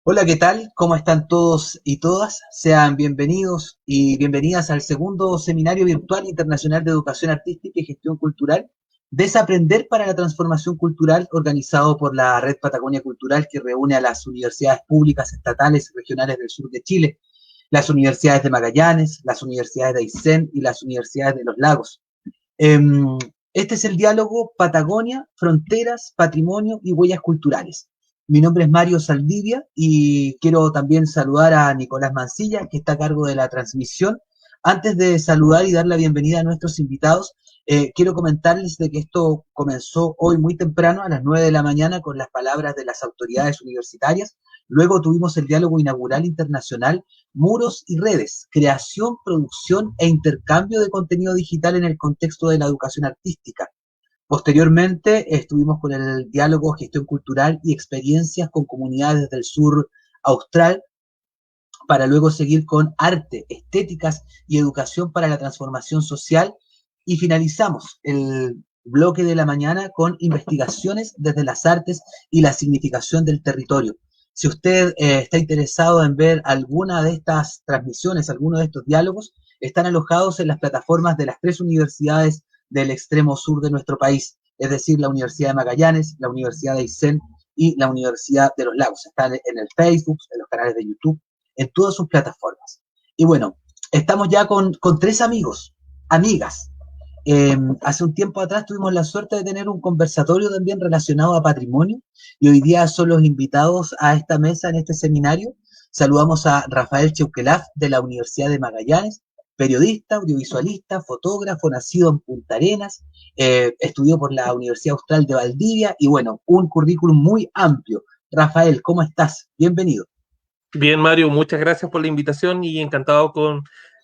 Hola, ¿qué tal? ¿Cómo están todos y todas? Sean bienvenidos y bienvenidas al segundo Seminario Virtual Internacional de Educación Artística y Gestión Cultural, Desaprender para la Transformación Cultural, organizado por la Red Patagonia Cultural, que reúne a las universidades públicas, estatales y regionales del sur de Chile, las universidades de Magallanes, las universidades de Aysén y las universidades de Los Lagos. Este es el diálogo Patagonia, Fronteras, Patrimonio y Huellas Culturales. Mi nombre es Mario Saldivia y quiero también saludar a Nicolás Mancilla, que está a cargo de la transmisión. Antes de saludar y dar la bienvenida a nuestros invitados, quiero comentarles de que esto comenzó hoy muy temprano, a las 9 de la mañana, con las palabras de las autoridades universitarias. Luego tuvimos el diálogo inaugural internacional Muros y redes, creación, producción e intercambio de contenido digital en el contexto de la educación artística. Posteriormente estuvimos con el diálogo gestión cultural y experiencias con comunidades del sur austral, para luego seguir con arte, estéticas y educación para la transformación social, y finalizamos el bloque de la mañana con investigaciones desde las artes y la significación del territorio. Si usted está interesado en ver alguna de estas transmisiones, alguno de estos diálogos, están alojados en las plataformas de las tres universidades del extremo sur de nuestro país, es decir, la Universidad de Magallanes, la Universidad de Aysén y la Universidad de Los Lagos. Están en el Facebook, en los canales de YouTube, en todas sus plataformas. Y bueno, estamos ya con tres amigos, amigas. Hace un tiempo atrás tuvimos la suerte de tener un conversatorio también relacionado a patrimonio, y hoy día son los invitados a esta mesa, en este seminario. Saludamos a Rafael Cheuquelaf de la Universidad de Magallanes, periodista, audiovisualista, fotógrafo, nacido en Punta Arenas, estudió por la Universidad Austral de Valdivia y bueno, un currículum muy amplio. Rafael, ¿cómo estás? Bienvenido. Bien, Mario, muchas gracias por la invitación y encantado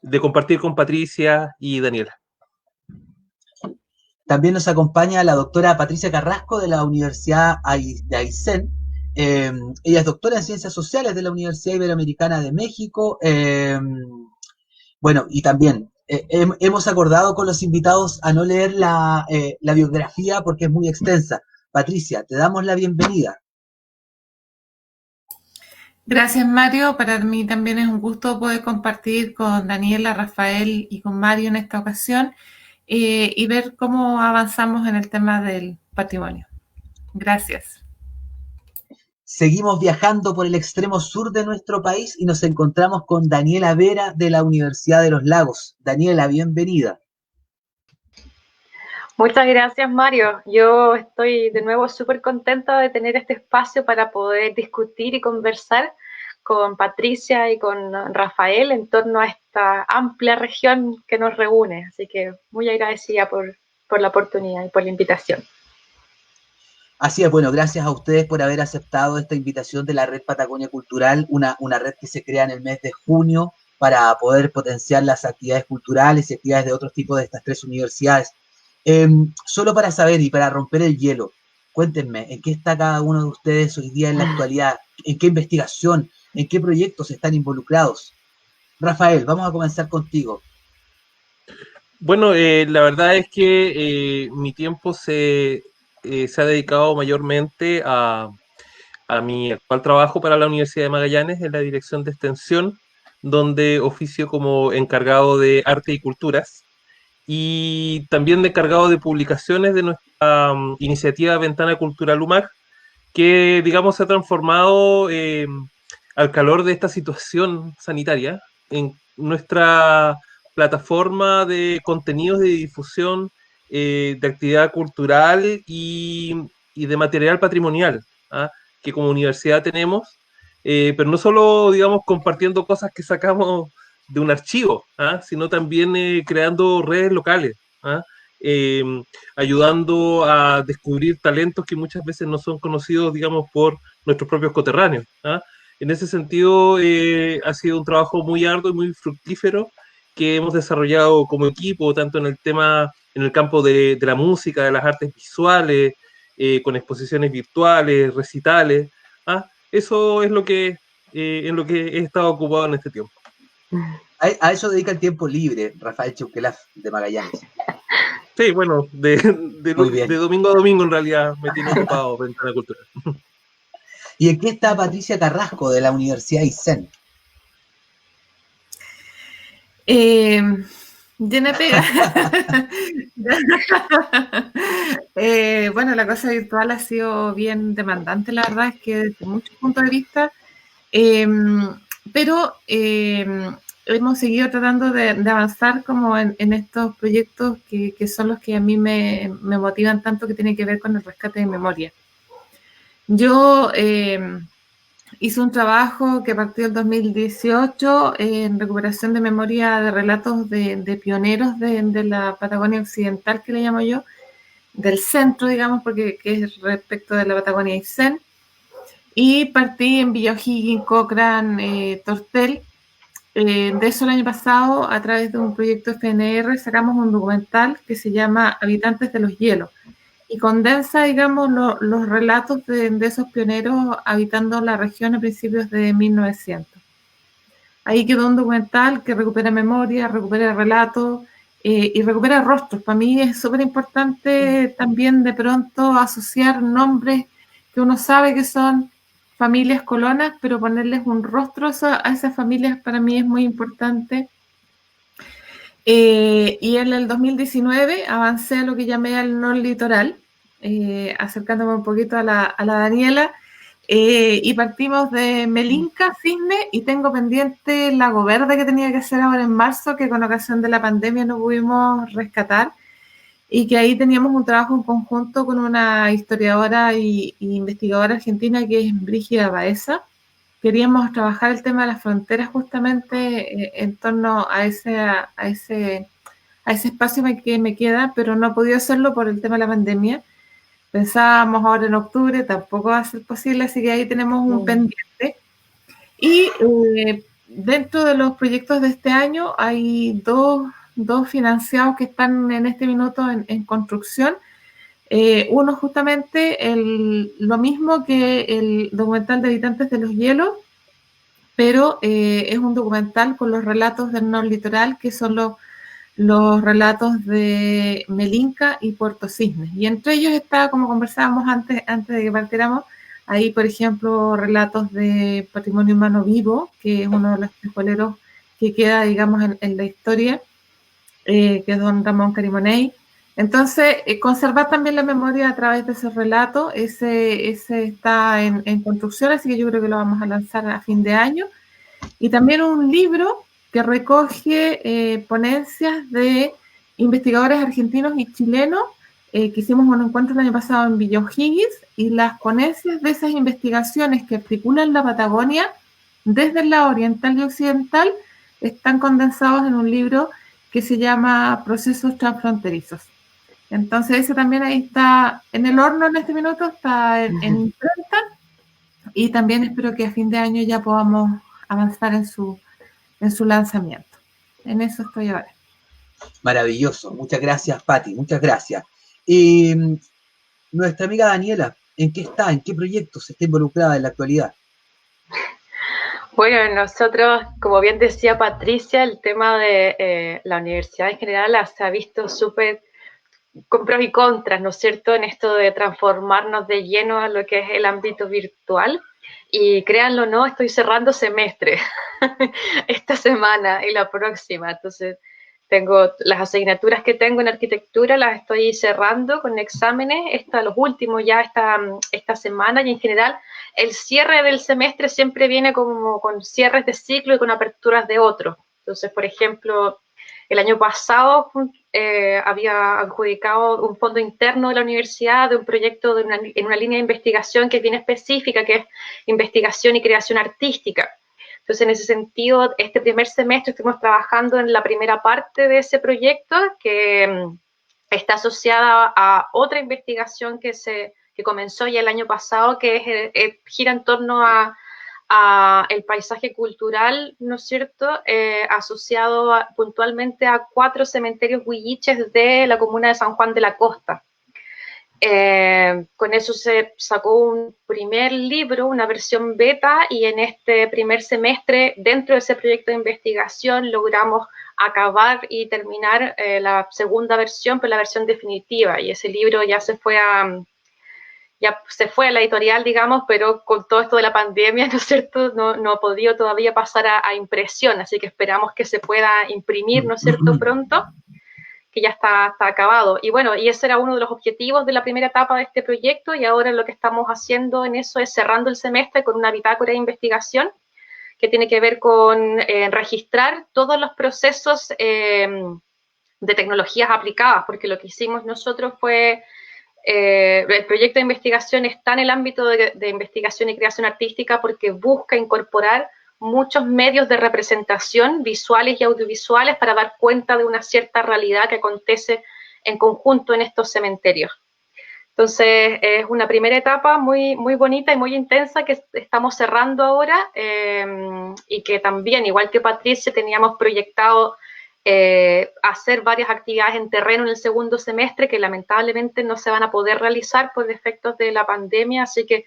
de compartir con Patricia y Daniela. También nos acompaña la doctora Patricia Carrasco de la Universidad de Aysén. Ella es doctora en Ciencias Sociales de la Universidad Iberoamericana de México. Bueno, y también hemos acordado con los invitados a no leer la biografía porque es muy extensa. Patricia, te damos la bienvenida. Gracias, Mario. Para mí también es un gusto poder compartir con Daniela, Rafael y con Mario en esta ocasión y ver cómo avanzamos en el tema del patrimonio. Gracias. Seguimos viajando por el extremo sur de nuestro país y nos encontramos con Daniela Vera de la Universidad de Los Lagos. Daniela, bienvenida. Muchas gracias, Mario. Yo estoy de nuevo súper contenta de tener este espacio para poder discutir y conversar con Patricia y con Rafael en torno a esta amplia región que nos reúne. Así que muy agradecida por la oportunidad y por la invitación. Así es, bueno, gracias a ustedes por haber aceptado esta invitación de la Red Patagonia Cultural, una red que se crea en el mes de junio para poder potenciar las actividades culturales y actividades de otros tipos de estas tres universidades. Solo para saber y para romper el hielo, cuéntenme, ¿en qué está cada uno de ustedes hoy día en la actualidad? ¿En qué investigación? ¿En qué proyectos están involucrados? Rafael, vamos a comenzar contigo. Bueno, la verdad es que mi tiempo se ha dedicado mayormente a mi actual trabajo para la Universidad de Magallanes en la dirección de extensión, donde oficio como encargado de arte y culturas y también de encargado de publicaciones de nuestra iniciativa Ventana Cultural UMAG, que digamos se ha transformado al calor de esta situación sanitaria en nuestra plataforma de contenidos de difusión de actividad cultural y de material patrimonial, ¿ah? Que como universidad tenemos, pero no solo, digamos, compartiendo cosas que sacamos de un archivo, ¿ah? Sino también creando redes locales, ¿ah? Eh, ayudando a descubrir talentos que muchas veces no son conocidos, digamos, por nuestros propios coterráneos, ¿ah? En ese sentido, ha sido un trabajo muy arduo y muy fructífero que hemos desarrollado como equipo, tanto en el tema, en el campo de la música, de las artes visuales, con exposiciones virtuales, recitales. ¿Ah? Eso es lo que, en lo que he estado ocupado en este tiempo. A eso dedica el tiempo libre, Rafael Cheuquelaf, de Magallanes. Sí, bueno, de domingo a domingo en realidad me tiene ocupado Ventana Cultural. ¿Y en qué está Patricia Carrasco de la Universidad Aysén? Llena de pega. Bueno, la cosa virtual ha sido bien demandante, la verdad es que desde muchos puntos de vista, pero hemos seguido tratando de avanzar como en estos proyectos que son los que a mí me motivan tanto, que tienen que ver con el rescate de memoria. Yo hice un trabajo que partió en 2018 en recuperación de memoria de relatos de pioneros de la Patagonia Occidental, que le llamo yo, del centro, digamos, porque que es respecto de la Patagonia Aysén. Y partí en Villa O'Higgins, Cochrane, Tortel. De eso el año pasado, a través de un proyecto FNR, sacamos un documental que se llama Habitantes de los Hielos y condensa, digamos, los relatos de esos pioneros habitando la región a principios de 1900. Ahí quedó un documental que recupera memoria, recupera relatos y recupera rostros. Para mí es súper importante también de pronto asociar nombres que uno sabe que son familias colonas, pero ponerles un rostro a esas familias para mí es muy importante. Y en el 2019 avancé a lo que llamé el Norlitoral, acercándome un poquito a la Daniela, y partimos de Melinca, Cisne, y tengo pendiente Lago Verde que tenía que hacer ahora en marzo, que con ocasión de la pandemia no pudimos rescatar, y que ahí teníamos un trabajo en conjunto con una historiadora y investigadora argentina que es Brígida Baeza. Queríamos trabajar el tema de las fronteras justamente en torno a ese espacio que me queda, pero no he podido hacerlo por el tema de la pandemia. Pensábamos ahora en octubre, tampoco va a ser posible, así que ahí tenemos un pendiente. Y dentro de los proyectos de este año hay dos financiados que están en este minuto en construcción. Uno justamente lo mismo que el documental de Habitantes de los Hielos, pero es un documental con los relatos del Norlitoral, que son los relatos de Melinca y Puerto Cisnes. Y entre ellos está, como conversábamos antes de que partiéramos, ahí, por ejemplo, relatos de patrimonio humano vivo, que es uno de los escueleros que queda, digamos, en la historia, que es don Ramón Carimoney. Entonces, conservar también la memoria a través de esos relatos, ese está en construcción, así que yo creo que lo vamos a lanzar a fin de año. Y también un libro que recoge ponencias de investigadores argentinos y chilenos, que hicimos un encuentro el año pasado en Villa O'Higgins, y las ponencias de esas investigaciones que articulan la Patagonia desde el lado oriental y occidental están condensados en un libro que se llama Procesos Transfronterizos. Entonces ese también ahí está en el horno en este minuto, está en imprenta, y también espero que a fin de año ya podamos avanzar en su lanzamiento. En eso estoy ahora. Maravilloso, muchas gracias, Pati, muchas gracias. Y nuestra amiga Daniela, ¿en qué está? ¿En qué proyectos está involucrada en la actualidad? Bueno, nosotros, como bien decía Patricia, el tema de la universidad en general se ha visto súper con pros y contras, ¿no es cierto?, en esto de transformarnos de lleno a lo que es el ámbito virtual. Y créanlo o no, estoy cerrando semestre esta semana y la próxima. Entonces, tengo las asignaturas que tengo en arquitectura, las estoy cerrando con exámenes, los últimos ya esta semana, y en general el cierre del semestre siempre viene como con cierres de ciclo y con aperturas de otros. Entonces, por ejemplo, el año pasado había adjudicado un fondo interno de la universidad de un proyecto en una línea de investigación que es bien específica, que es investigación y creación artística. Entonces, en ese sentido, este primer semestre estuvimos trabajando en la primera parte de ese proyecto, que está asociada a otra investigación que comenzó ya el año pasado, que gira en torno a el paisaje cultural, ¿no es cierto?, asociado puntualmente a 4 cementerios huilliches de la comuna de San Juan de la Costa. Con eso se sacó un primer libro, una versión beta, y en este primer semestre, dentro de ese proyecto de investigación, logramos acabar y terminar la segunda versión, pero la versión definitiva, y ese libro ya se fue ya se fue a la editorial, digamos, pero con todo esto de la pandemia, ¿no es cierto?, no ha podido todavía pasar a impresión, así que esperamos que se pueda imprimir, ¿no es cierto?, pronto, que ya está acabado. Y bueno, y ese era uno de los objetivos de la primera etapa de este proyecto, y ahora lo que estamos haciendo en eso es cerrando el semestre con una bitácora de investigación que tiene que ver con registrar todos los procesos de tecnologías aplicadas, porque lo que hicimos nosotros fue, el proyecto de investigación está en el ámbito de investigación y creación artística porque busca incorporar muchos medios de representación visuales y audiovisuales para dar cuenta de una cierta realidad que acontece en conjunto en estos cementerios. Entonces, es una primera etapa muy, muy bonita y muy intensa que estamos cerrando ahora, y que también, igual que Patricia, teníamos proyectado hacer varias actividades en terreno en el segundo semestre que lamentablemente no se van a poder realizar por efectos de la pandemia, así que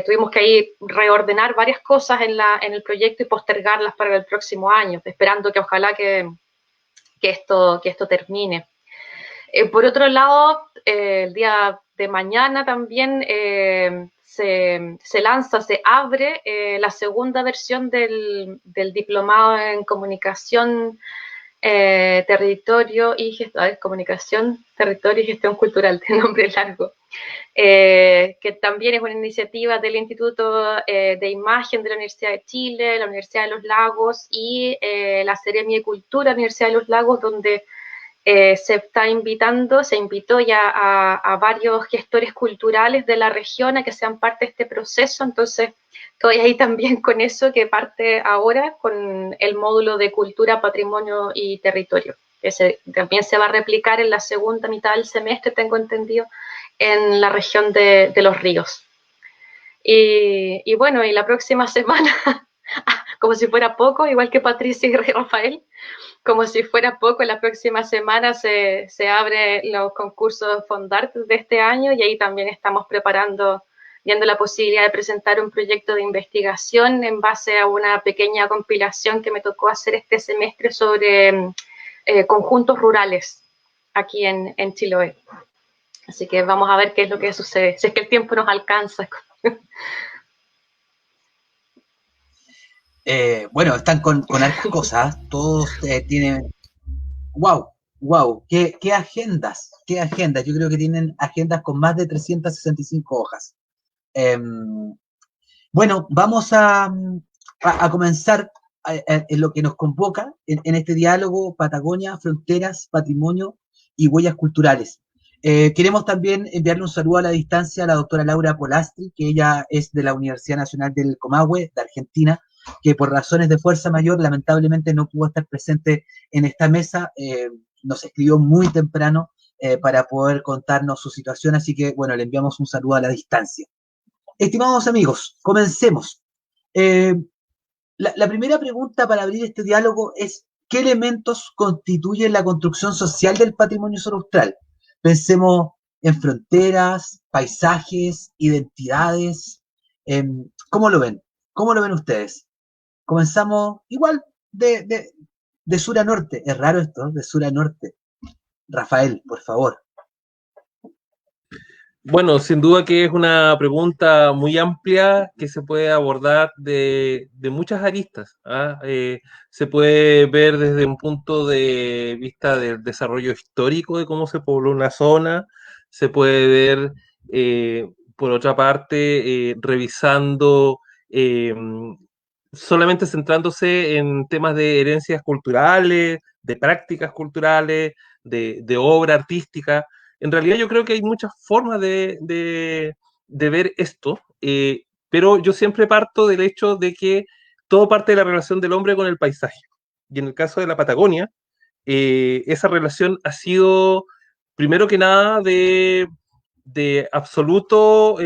tuvimos que ahí reordenar varias cosas en el proyecto y postergarlas para el próximo año, esperando que ojalá que esto termine. Por otro lado, el día de mañana también se lanza, se abre la segunda versión del diplomado en comunicación, territorio y gestión, comunicación, territorio y gestión cultural, de nombre largo, que también es una iniciativa del Instituto de Imagen de la Universidad de Chile, la Universidad de los Lagos y la Seremia de Cultura de la Universidad de los Lagos, donde se invitó ya a varios gestores culturales de la región a que sean parte de este proceso, entonces estoy ahí también con eso que parte ahora con el módulo de cultura, patrimonio y territorio, que también se va a replicar en la segunda mitad del semestre, tengo entendido, en la región de Los Ríos. Y bueno, y la próxima semana, como si fuera poco, igual que Patricia y Rafael, como si fuera poco, la próxima semana se abren los concursos Fondart de este año y ahí también estamos viendo la posibilidad de presentar un proyecto de investigación en base a una pequeña compilación que me tocó hacer este semestre sobre conjuntos rurales aquí en Chiloé. Así que vamos a ver qué es lo que sucede, si es que el tiempo nos alcanza. Bueno, están con hartas cosas, todos tienen, wow, qué agendas, yo creo que tienen agendas con más de 365 hojas. Bueno, vamos a comenzar en lo que nos convoca en este diálogo Patagonia, Fronteras, Patrimonio y Huellas Culturales. Queremos también enviarle un saludo a la distancia a la doctora Laura Polastri, que ella es de la Universidad Nacional del Comahue, de Argentina, que por razones de fuerza mayor lamentablemente no pudo estar presente en esta mesa, nos escribió muy temprano para poder contarnos su situación, así que bueno, le enviamos un saludo a la distancia. Estimados amigos, comencemos. La primera pregunta para abrir este diálogo es: ¿qué elementos constituyen la construcción social del patrimonio austral? Pensemos en fronteras, paisajes, identidades. ¿Cómo lo ven? ¿Cómo lo ven ustedes? Comenzamos igual de sur a norte. Es raro esto, de sur a norte. Rafael, por favor. Bueno, sin duda que es una pregunta muy amplia que se puede abordar de muchas aristas, ¿ah? Se puede ver desde un punto de vista del desarrollo histórico de cómo se pobló una zona, se puede ver, por otra parte, revisando, solamente centrándose en temas de herencias culturales, de prácticas culturales, de obra artística. En realidad yo creo que hay muchas formas de ver esto, pero yo siempre parto del hecho de que todo parte de la relación del hombre con el paisaje. Y en el caso de la Patagonia, esa relación ha sido, primero que nada, de absoluto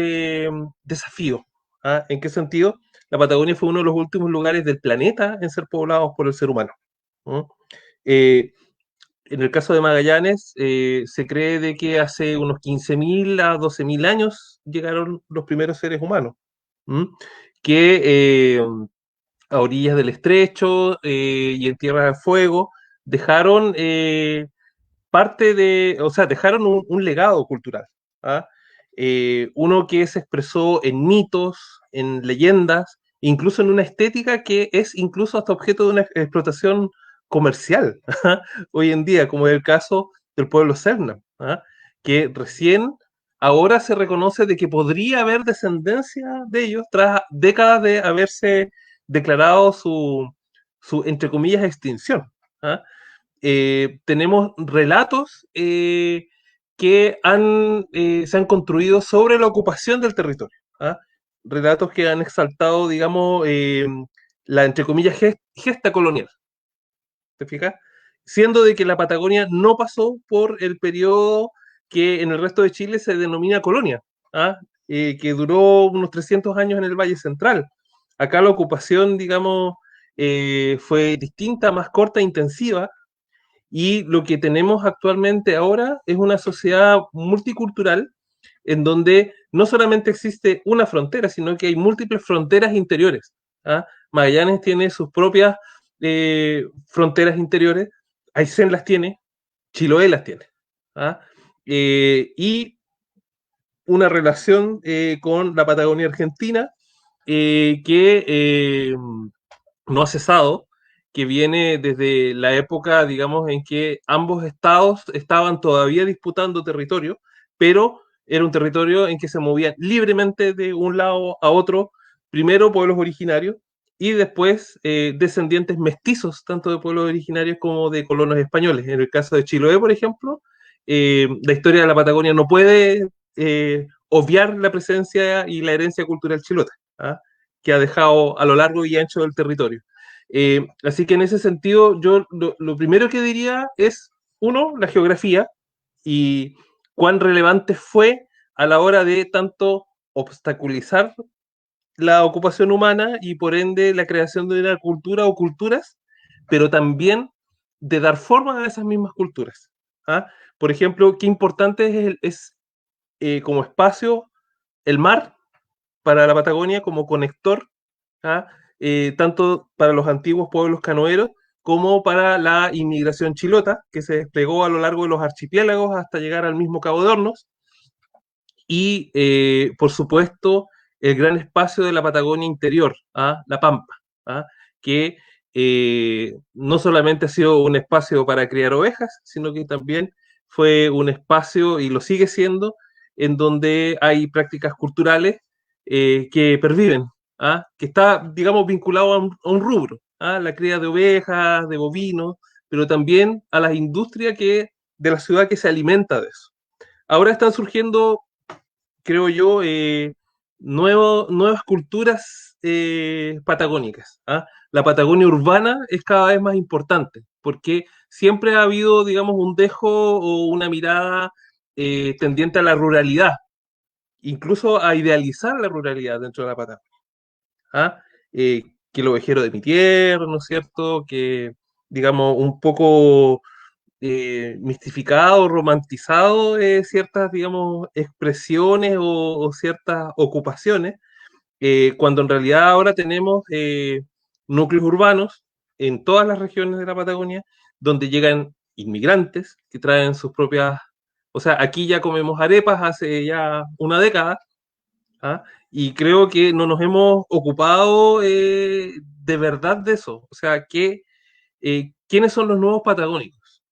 desafío. ¿Ah? ¿En qué sentido? La Patagonia fue uno de los últimos lugares del planeta en ser poblados por el ser humano. ¿No? En el caso de Magallanes, se cree de que hace unos 15.000 a 12.000 años llegaron los primeros seres humanos, que a orillas del estrecho y en Tierra del Fuego dejaron dejaron un legado cultural. ¿Ah? uno que se expresó en mitos, en leyendas, incluso en una estética que es incluso hasta objeto de una explotación comercial hoy en día, como es el caso del pueblo Selknam, que recién ahora se reconoce de que podría haber descendencia de ellos tras décadas de haberse declarado su entre comillas, extinción. Tenemos relatos que se han construido sobre la ocupación del territorio. Relatos que han exaltado, digamos, la, entre comillas, gesta colonial. ¿Te fijas? Siendo de que la Patagonia no pasó por el periodo que en el resto de Chile se denomina colonia, que duró unos 300 años en el Valle Central. Acá la ocupación, digamos, fue distinta, más corta, intensiva, y lo que tenemos actualmente ahora es una sociedad multicultural en donde no solamente existe una frontera, sino que hay múltiples fronteras interiores. Magallanes tiene sus propias fronteras interiores, Aysén las tiene, Chiloé las tiene. Y una relación con la Patagonia Argentina que no ha cesado, que viene desde la época, digamos, en que ambos estados estaban todavía disputando territorio, pero era un territorio en que se movían libremente de un lado a otro, primero pueblos originarios y después descendientes mestizos, tanto de pueblos originarios como de colonos españoles. En el caso de Chiloé, por ejemplo, la historia de la Patagonia no puede obviar la presencia y la herencia cultural chilota, que ha dejado a lo largo y ancho del territorio. Así que en ese sentido, yo lo primero que diría es, uno, la geografía y cuán relevante fue a la hora de tanto obstaculizar la ocupación humana y por ende la creación de una cultura o culturas, pero también de dar forma a esas mismas culturas. Por ejemplo, qué importante es como espacio el mar para la Patagonia como conector, tanto para los antiguos pueblos canoeros como para la inmigración chilota, que se desplegó a lo largo de los archipiélagos hasta llegar al mismo Cabo de Hornos, y por supuesto el gran espacio de la Patagonia interior, la Pampa, que no solamente ha sido un espacio para criar ovejas, sino que también fue un espacio, y lo sigue siendo, en donde hay prácticas culturales que perviven, que está, digamos, vinculado a un rubro, la cría de ovejas, de bovinos, pero también a la industria de la ciudad que se alimenta de eso. Ahora están surgiendo, creo yo, nuevas culturas patagónicas. La Patagonia urbana es cada vez más importante, porque siempre ha habido, digamos, un dejo o una mirada tendiente a la ruralidad, incluso a idealizar la ruralidad dentro de la Patagonia. Que el ovejero de mi tierra, ¿no es cierto? Que, digamos, un poco mistificado, romantizado ciertas, digamos, expresiones o ciertas ocupaciones, cuando en realidad ahora tenemos núcleos urbanos en todas las regiones de la Patagonia, donde llegan inmigrantes que traen sus propias... O sea, aquí ya comemos arepas hace ya una década, y creo que no nos hemos ocupado de verdad de eso. O sea, ¿quiénes son los nuevos patagónicos?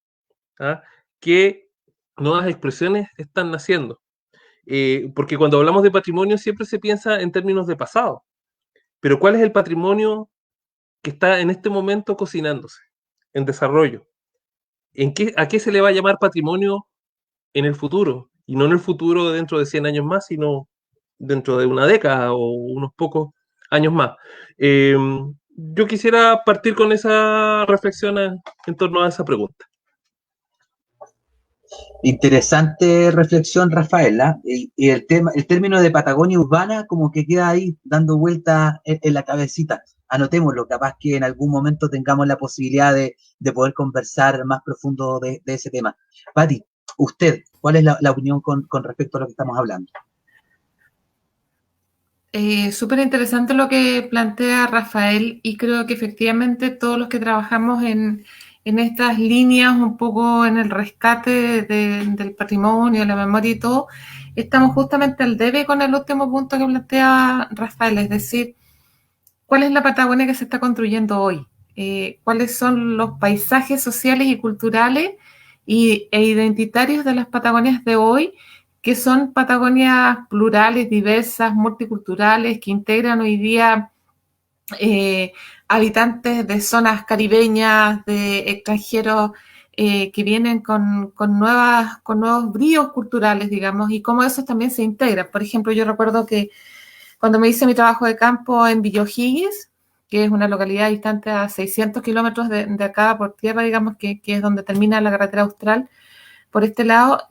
¿Qué nuevas expresiones están naciendo? Porque cuando hablamos de patrimonio siempre se piensa en términos de pasado, pero ¿cuál es el patrimonio que está en este momento cocinándose, en desarrollo? ¿A qué se le va a llamar patrimonio en el futuro? Y no en el futuro dentro de 100 años más, sino dentro de una década o unos pocos años más. Yo quisiera partir con esa reflexión en torno a esa pregunta. Interesante reflexión, Rafaela. Y el término de Patagonia urbana como que queda ahí dando vueltas en la cabecita. Anotémoslo, capaz que en algún momento tengamos la posibilidad de poder conversar más profundo de ese tema. Pati, usted, ¿cuál es la opinión con respecto a lo que estamos hablando? Súper interesante lo que plantea Rafael, y creo que efectivamente todos los que trabajamos en estas líneas, un poco en el rescate del patrimonio, la memoria y todo, estamos justamente al debe con el último punto que plantea Rafael, es decir, ¿cuál es la Patagonia que se está construyendo hoy? ¿Cuáles son los paisajes sociales y culturales e identitarios de las Patagonias de hoy, que son Patagonias plurales, diversas, multiculturales, que integran hoy día habitantes de zonas caribeñas, de extranjeros que vienen con nuevos bríos culturales, digamos, y cómo eso también se integra? Por ejemplo, yo recuerdo que cuando me hice mi trabajo de campo en Villa O'Higgins, que es una localidad distante a 600 kilómetros de acá por tierra, digamos, que es donde termina la carretera austral, por este lado,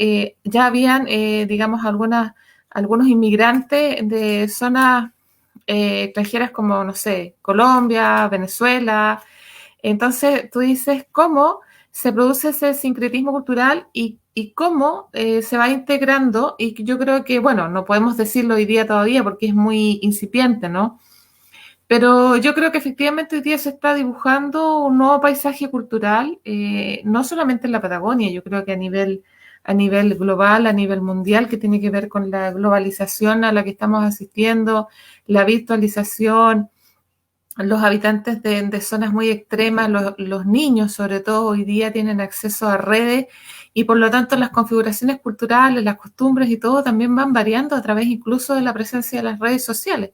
ya habían, digamos, algunos inmigrantes de zonas extranjeras como, no sé, Colombia, Venezuela. Entonces, tú dices cómo se produce ese sincretismo cultural y cómo se va integrando, y yo creo que, bueno, no podemos decirlo hoy día todavía porque es muy incipiente, ¿no? Pero yo creo que efectivamente hoy día se está dibujando un nuevo paisaje cultural, no solamente en la Patagonia, yo creo que a nivel global, a nivel mundial, que tiene que ver con la globalización a la que estamos asistiendo, la virtualización, los habitantes de zonas muy extremas, los niños sobre todo hoy día tienen acceso a redes y por lo tanto las configuraciones culturales, las costumbres y todo también van variando a través incluso de la presencia de las redes sociales.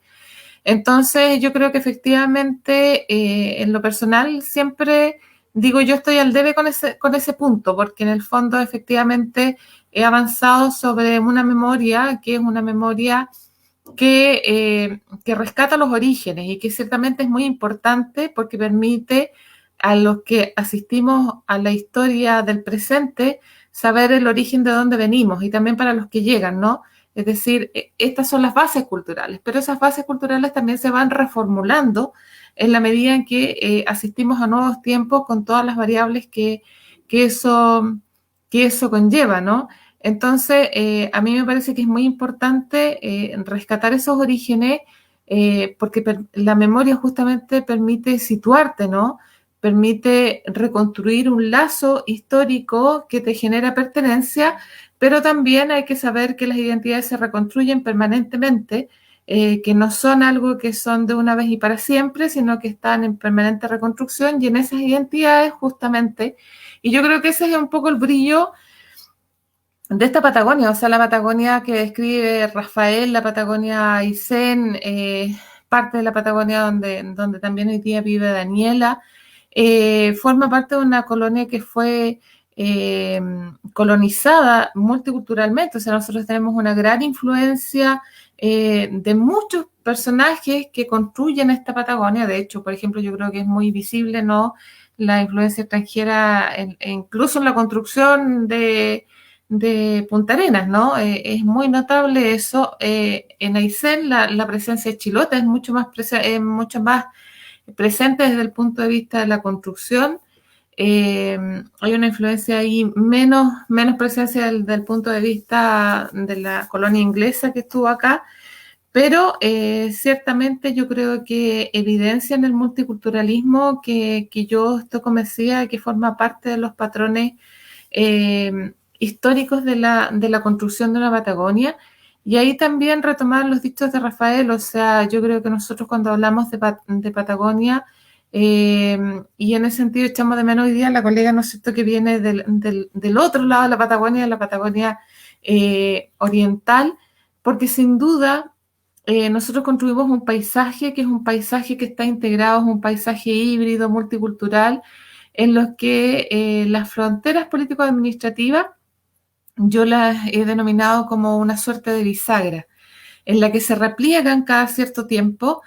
Entonces yo creo que efectivamente en lo personal siempre digo yo estoy al debe con ese punto, porque en el fondo efectivamente he avanzado sobre una memoria que es una memoria que rescata los orígenes y que ciertamente es muy importante porque permite a los que asistimos a la historia del presente saber el origen de dónde venimos y también para los que llegan, ¿no? Es decir, estas son las bases culturales, pero esas bases culturales también se van reformulando en la medida en que asistimos a nuevos tiempos con todas las variables que eso conlleva, ¿no? Entonces, a mí me parece que es muy importante rescatar esos orígenes porque la memoria justamente permite situarte, ¿no? Permite reconstruir un lazo histórico que te genera pertenencia, pero también hay que saber que las identidades se reconstruyen permanentemente, que no son algo que son de una vez y para siempre, sino que están en permanente reconstrucción y en esas identidades justamente. Y yo creo que ese es un poco el brillo de esta Patagonia, o sea, la Patagonia que describe Rafael, la Patagonia Aysén, parte de la Patagonia donde también hoy día vive Daniela, forma parte de una colonia que fue colonizada multiculturalmente, o sea, nosotros tenemos una gran influencia de muchos personajes que construyen esta Patagonia. De hecho, por ejemplo, yo creo que es muy visible, ¿no?, la influencia extranjera incluso en la construcción de Punta Arenas, ¿no? Es muy notable eso. En Aysén la presencia de Chilota es mucho más presente desde el punto de vista de la construcción. Hay una influencia ahí, menos presencia del punto de vista de la colonia inglesa que estuvo acá, pero ciertamente yo creo que evidencia en el multiculturalismo que yo estoy convencida de que forma parte de los patrones históricos de la construcción de la Patagonia. Y ahí también retomar los dichos de Rafael, o sea, yo creo que nosotros cuando hablamos de Patagonia, y en ese sentido echamos de menos hoy día a la colega, ¿no es cierto?, que viene del otro lado de la Patagonia oriental, porque sin duda nosotros construimos un paisaje que es un paisaje que está integrado, es un paisaje híbrido, multicultural, en los que las fronteras político-administrativas yo las he denominado como una suerte de bisagra, en la que se repliegan cada cierto tiempo,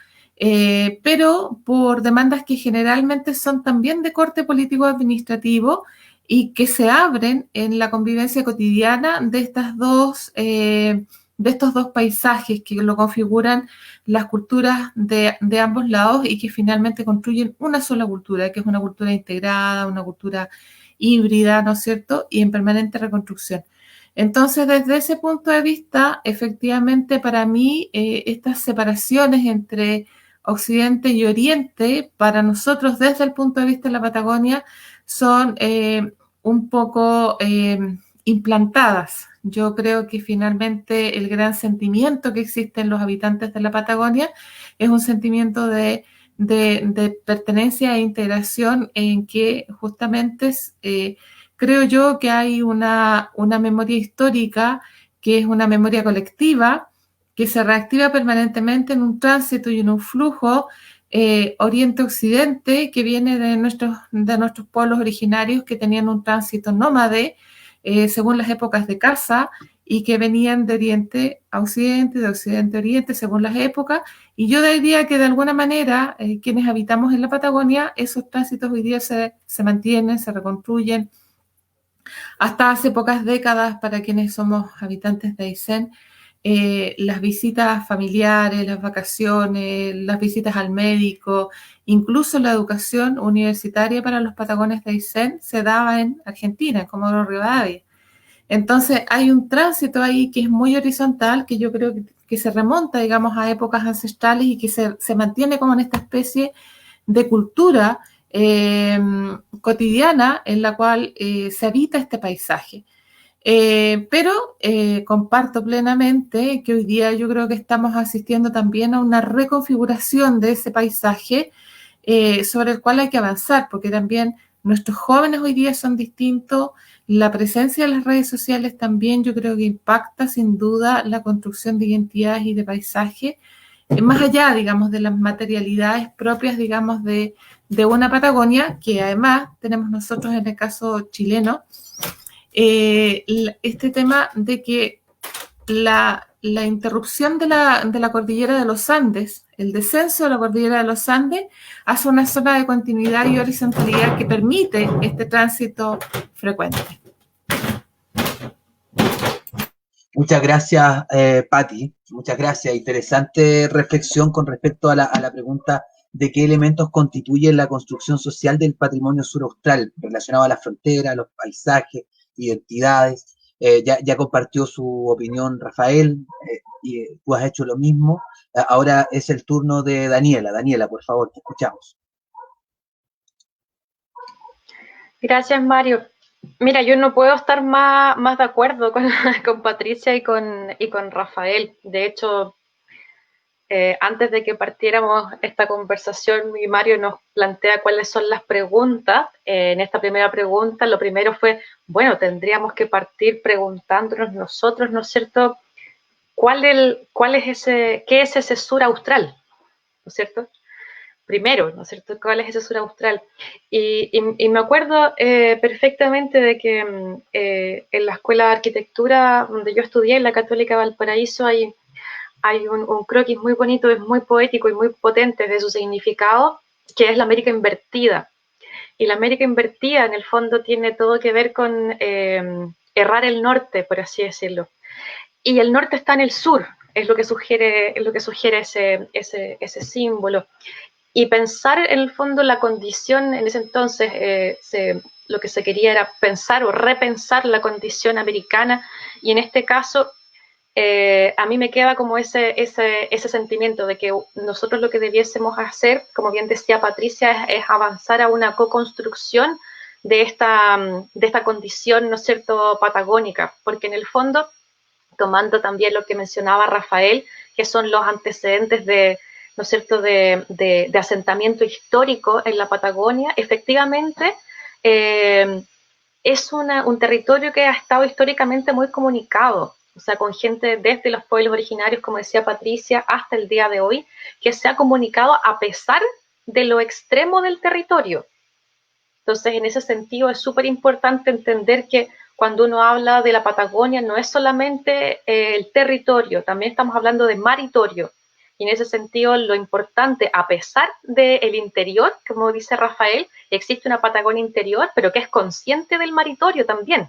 pero por demandas que generalmente son también de corte político-administrativo y que se abren en la convivencia cotidiana de estos dos paisajes que lo configuran las culturas de ambos lados y que finalmente construyen una sola cultura, que es una cultura integrada, una cultura híbrida, ¿no es cierto?, y en permanente reconstrucción. Entonces, desde ese punto de vista, efectivamente, para mí, estas separaciones entre Occidente y Oriente, para nosotros, desde el punto de vista de la Patagonia, son un poco implantadas, Yo creo que finalmente el gran sentimiento que existe en los habitantes de la Patagonia es un sentimiento de pertenencia e integración en que justamente creo yo que hay una memoria histórica que es una memoria colectiva que se reactiva permanentemente en un tránsito y en un flujo Oriente-Occidente que viene de nuestros pueblos originarios que tenían un tránsito nómade según las épocas de caza y que venían de Oriente a Occidente, de Occidente a Oriente, según las épocas. Y yo diría que de alguna manera, quienes habitamos en la Patagonia, esos tránsitos hoy día se mantienen, se reconstruyen. Hasta hace pocas décadas, para quienes somos habitantes de Aysén, las visitas familiares, las vacaciones, las visitas al médico, incluso la educación universitaria para los patagones de Aysén se daba en Argentina, en Comodoro Rivadavia. Entonces hay un tránsito ahí que es muy horizontal, que yo creo que se remonta, digamos, a épocas ancestrales y que se mantiene como en esta especie de cultura cotidiana en la cual se habita este paisaje. Pero comparto plenamente que hoy día yo creo que estamos asistiendo también a una reconfiguración de ese paisaje sobre el cual hay que avanzar, porque también nuestros jóvenes hoy día son distintos, la presencia de las redes sociales también yo creo que impacta sin duda la construcción de identidades y de paisaje, más allá, digamos, de las materialidades propias, digamos, de una Patagonia, que además tenemos nosotros en el caso chileno, este tema de que la interrupción de la cordillera de los Andes, el descenso de la cordillera de los Andes, hace una zona de continuidad y horizontalidad que permite este tránsito frecuente. Muchas gracias, Patti. Muchas gracias. Interesante reflexión con respecto a la pregunta de qué elementos constituyen la construcción social del patrimonio suraustral relacionado a la frontera, a los paisajes, identidades. Ya compartió su opinión Rafael y tú has hecho lo mismo. Ahora es el turno de Daniela. Daniela, por favor, te escuchamos. Gracias, Mario. Mira, yo no puedo estar más de acuerdo con Patricia y con Rafael. De hecho, antes de que partiéramos esta conversación, Mario nos plantea cuáles son las preguntas. En esta primera pregunta, lo primero fue, bueno, tendríamos que partir preguntándonos nosotros, ¿no es cierto?, qué es ese sur austral, ¿no es cierto? Primero, ¿no es cierto?, cuál es ese sur austral. Y me acuerdo perfectamente de que en la Escuela de Arquitectura donde yo estudié, en la Católica Valparaíso, hay un croquis muy bonito, es muy poético y muy potente de su significado, que es la América invertida. Y la América invertida, en el fondo, tiene todo que ver con errar el norte, por así decirlo. Y el norte está en el sur, es lo que sugiere ese símbolo. Y pensar, en el fondo, la condición, en ese entonces, lo que se quería era pensar o repensar la condición americana, y en este caso, a mí me queda como ese sentimiento de que nosotros lo que debiésemos hacer, como bien decía Patricia, es avanzar a una co-construcción de esta condición, ¿no es cierto?, patagónica, porque en el fondo, tomando también lo que mencionaba Rafael, que son los antecedentes ¿no es cierto?, de asentamiento histórico en la Patagonia, efectivamente es un territorio que ha estado históricamente muy comunicado, o sea, con gente desde los pueblos originarios, como decía Patricia, hasta el día de hoy, que se ha comunicado a pesar de lo extremo del territorio. Entonces, en ese sentido, es súper importante entender que cuando uno habla de la Patagonia, no es solamente el territorio, también estamos hablando de maritorio. Y en ese sentido, lo importante, a pesar del interior, como dice Rafael, existe una Patagonia interior, pero que es consciente del maritorio también.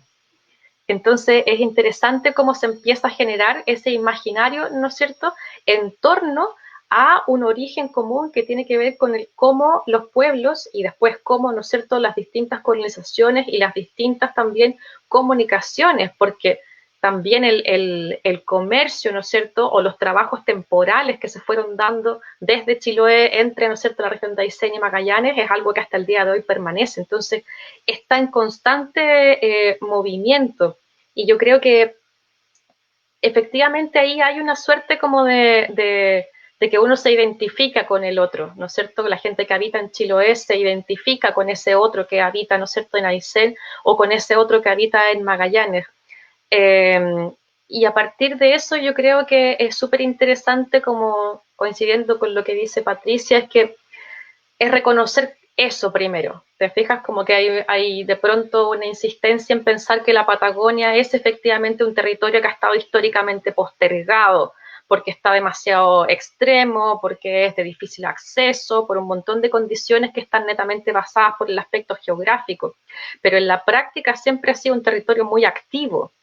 Entonces, es interesante cómo se empieza a generar ese imaginario, ¿no es cierto?, en torno a un origen común que tiene que ver con el cómo los pueblos y después cómo, ¿no es cierto?, las distintas colonizaciones y las distintas también comunicaciones, porque también el comercio, ¿no es cierto?, o los trabajos temporales que se fueron dando desde Chiloé entre, ¿no es cierto?, la región de Aysén y Magallanes, es algo que hasta el día de hoy permanece. Entonces, está en constante movimiento. Y yo creo que efectivamente ahí hay una suerte como de que uno se identifica con el otro, ¿no es cierto? La gente que habita en Chiloé se identifica con ese otro que habita, ¿no es cierto?, en Aysén, o con ese otro que habita en Magallanes. Eh, y a partir de eso yo creo que es súper interesante, como coincidiendo con lo que dice Patricia, es que es reconocer eso primero. ¿Te fijas? Como que hay de pronto una insistencia en pensar que la Patagonia es efectivamente un territorio que ha estado históricamente postergado, porque está demasiado extremo, porque es de difícil acceso, por un montón de condiciones que están netamente basadas por el aspecto geográfico. Pero en la práctica siempre ha sido un territorio muy activo,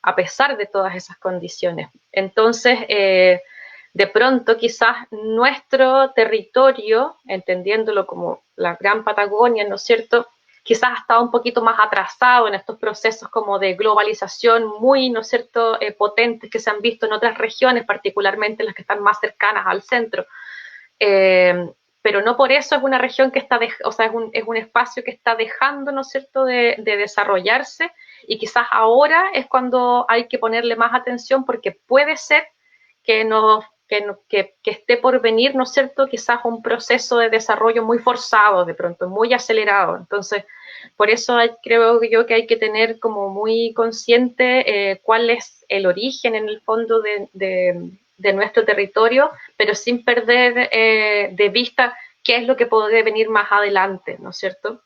a pesar de todas esas condiciones. Entonces, de pronto quizás nuestro territorio, entendiéndolo como la Gran Patagonia, ¿no es cierto?, quizás ha estado un poquito más atrasado en estos procesos como de globalización muy, ¿no es cierto?, potentes que se han visto en otras regiones, particularmente las que están más cercanas al centro. Pero no por eso es una región que está, o sea, es un espacio que está dejando, ¿no es cierto?, de desarrollarse, y quizás ahora es cuando hay que ponerle más atención, porque puede ser que esté por venir, ¿no es cierto?, quizás un proceso de desarrollo muy forzado, de pronto, muy acelerado. Entonces, por eso creo yo que hay que tener como muy consciente cuál es el origen, en el fondo, de nuestro territorio, pero sin perder de vista qué es lo que puede venir más adelante, ¿no es cierto?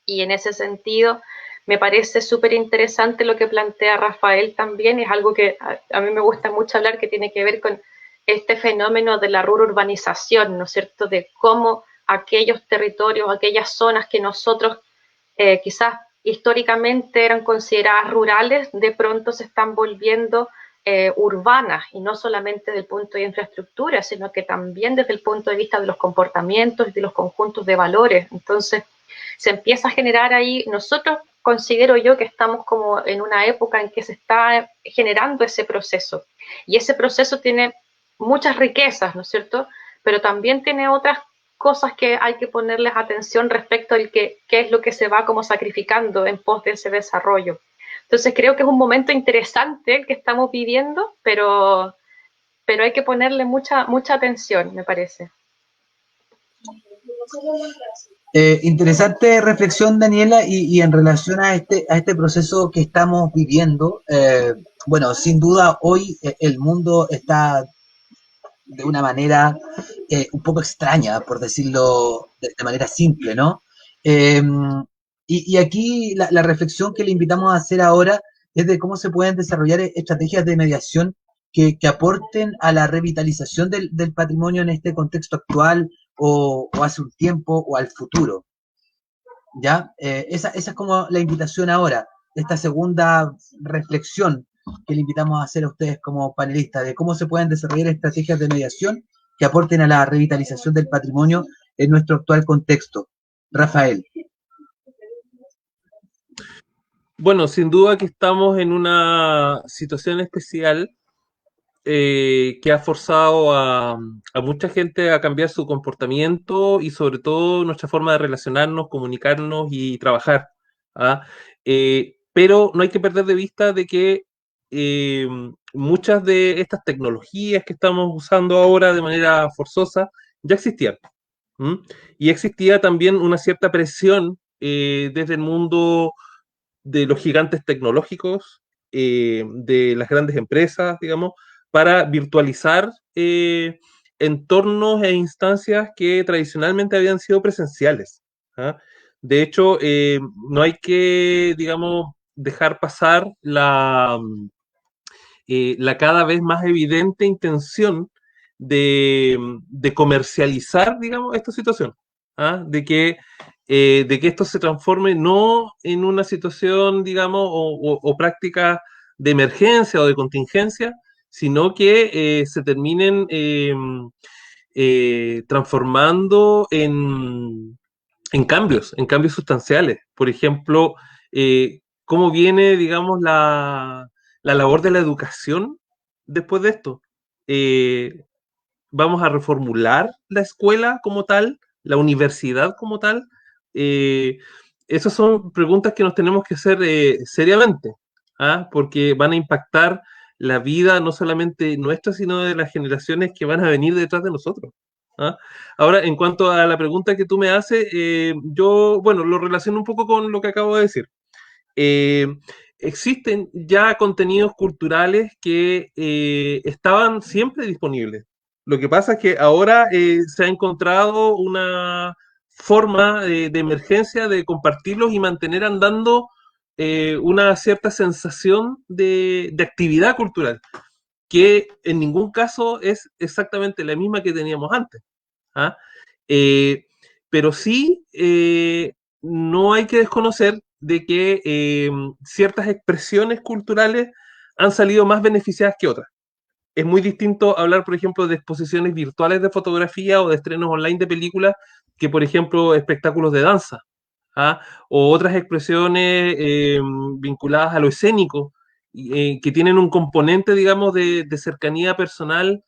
Y en ese sentido, me parece súper interesante lo que plantea Rafael también, es algo que a mí me gusta mucho hablar, que tiene que ver con este fenómeno de la ruralización, ¿no es cierto?, de cómo aquellos territorios, aquellas zonas que nosotros quizás históricamente eran consideradas rurales, de pronto se están volviendo urbanas, y no solamente desde el punto de infraestructura, sino que también desde el punto de vista de los comportamientos y de los conjuntos de valores. Entonces, se empieza a generar ahí, nosotros considero yo que estamos como en una época en que se está generando ese proceso, y ese proceso tiene muchas riquezas, ¿no es cierto?, pero también tiene otras cosas que hay que ponerles atención respecto al qué es lo que se va como sacrificando en pos de ese desarrollo. Entonces creo que es un momento interesante el que estamos viviendo, pero hay que ponerle mucha atención, me parece. Interesante reflexión, Daniela, y en relación a este proceso que estamos viviendo, bueno, sin duda hoy el mundo está de una manera un poco extraña, por decirlo de manera simple, ¿no? Y aquí la reflexión que le invitamos a hacer ahora es de cómo se pueden desarrollar estrategias de mediación que aporten a la revitalización del patrimonio en este contexto actual, o hace un tiempo, o al futuro. ¿Ya? Esa es como la invitación ahora, esta segunda reflexión que le invitamos a hacer a ustedes como panelistas, de cómo se pueden desarrollar estrategias de mediación que aporten a la revitalización del patrimonio en nuestro actual contexto. Rafael. Bueno, sin duda que estamos en una situación especial que ha forzado a mucha gente a cambiar su comportamiento y sobre todo nuestra forma de relacionarnos, comunicarnos y trabajar. ¿Ah? Pero no hay que perder de vista de que muchas de estas tecnologías que estamos usando ahora de manera forzosa ya existían. ¿Mm? Y existía también una cierta presión desde el mundo de los gigantes tecnológicos, de las grandes empresas, digamos, para virtualizar entornos e instancias que tradicionalmente habían sido presenciales. ¿Ah? De hecho, no hay que, digamos, dejar pasar la cada vez más evidente intención de comercializar, digamos, esta situación. ¿Ah? De que esto se transforme no en una situación, digamos, o práctica de emergencia o de contingencia, sino que se terminen transformando en cambios sustanciales. Por ejemplo, cómo viene, digamos, la labor de la educación después de esto. Vamos a reformular la escuela como tal, la universidad como tal. Esas son preguntas que nos tenemos que hacer seriamente, ¿ah? Porque van a impactar la vida no solamente nuestra, sino de las generaciones que van a venir detrás de nosotros. ¿Ah? Ahora, en cuanto a la pregunta que tú me haces, yo, bueno, lo relaciono un poco con lo que acabo de decir. Eh, Existen ya contenidos culturales que estaban siempre disponibles. Lo que pasa es que ahora se ha encontrado una forma de emergencia de compartirlos y mantener andando una cierta sensación de actividad cultural, que en ningún caso es exactamente la misma que teníamos antes. ¿Ah? Eh, pero sí, no hay que desconocer de que ciertas expresiones culturales han salido más beneficiadas que otras. Es muy distinto hablar, por ejemplo, de exposiciones virtuales de fotografía o de estrenos online de películas que, por ejemplo, espectáculos de danza. ¿Ah? O otras expresiones vinculadas a lo escénico, que tienen un componente, digamos, de cercanía personal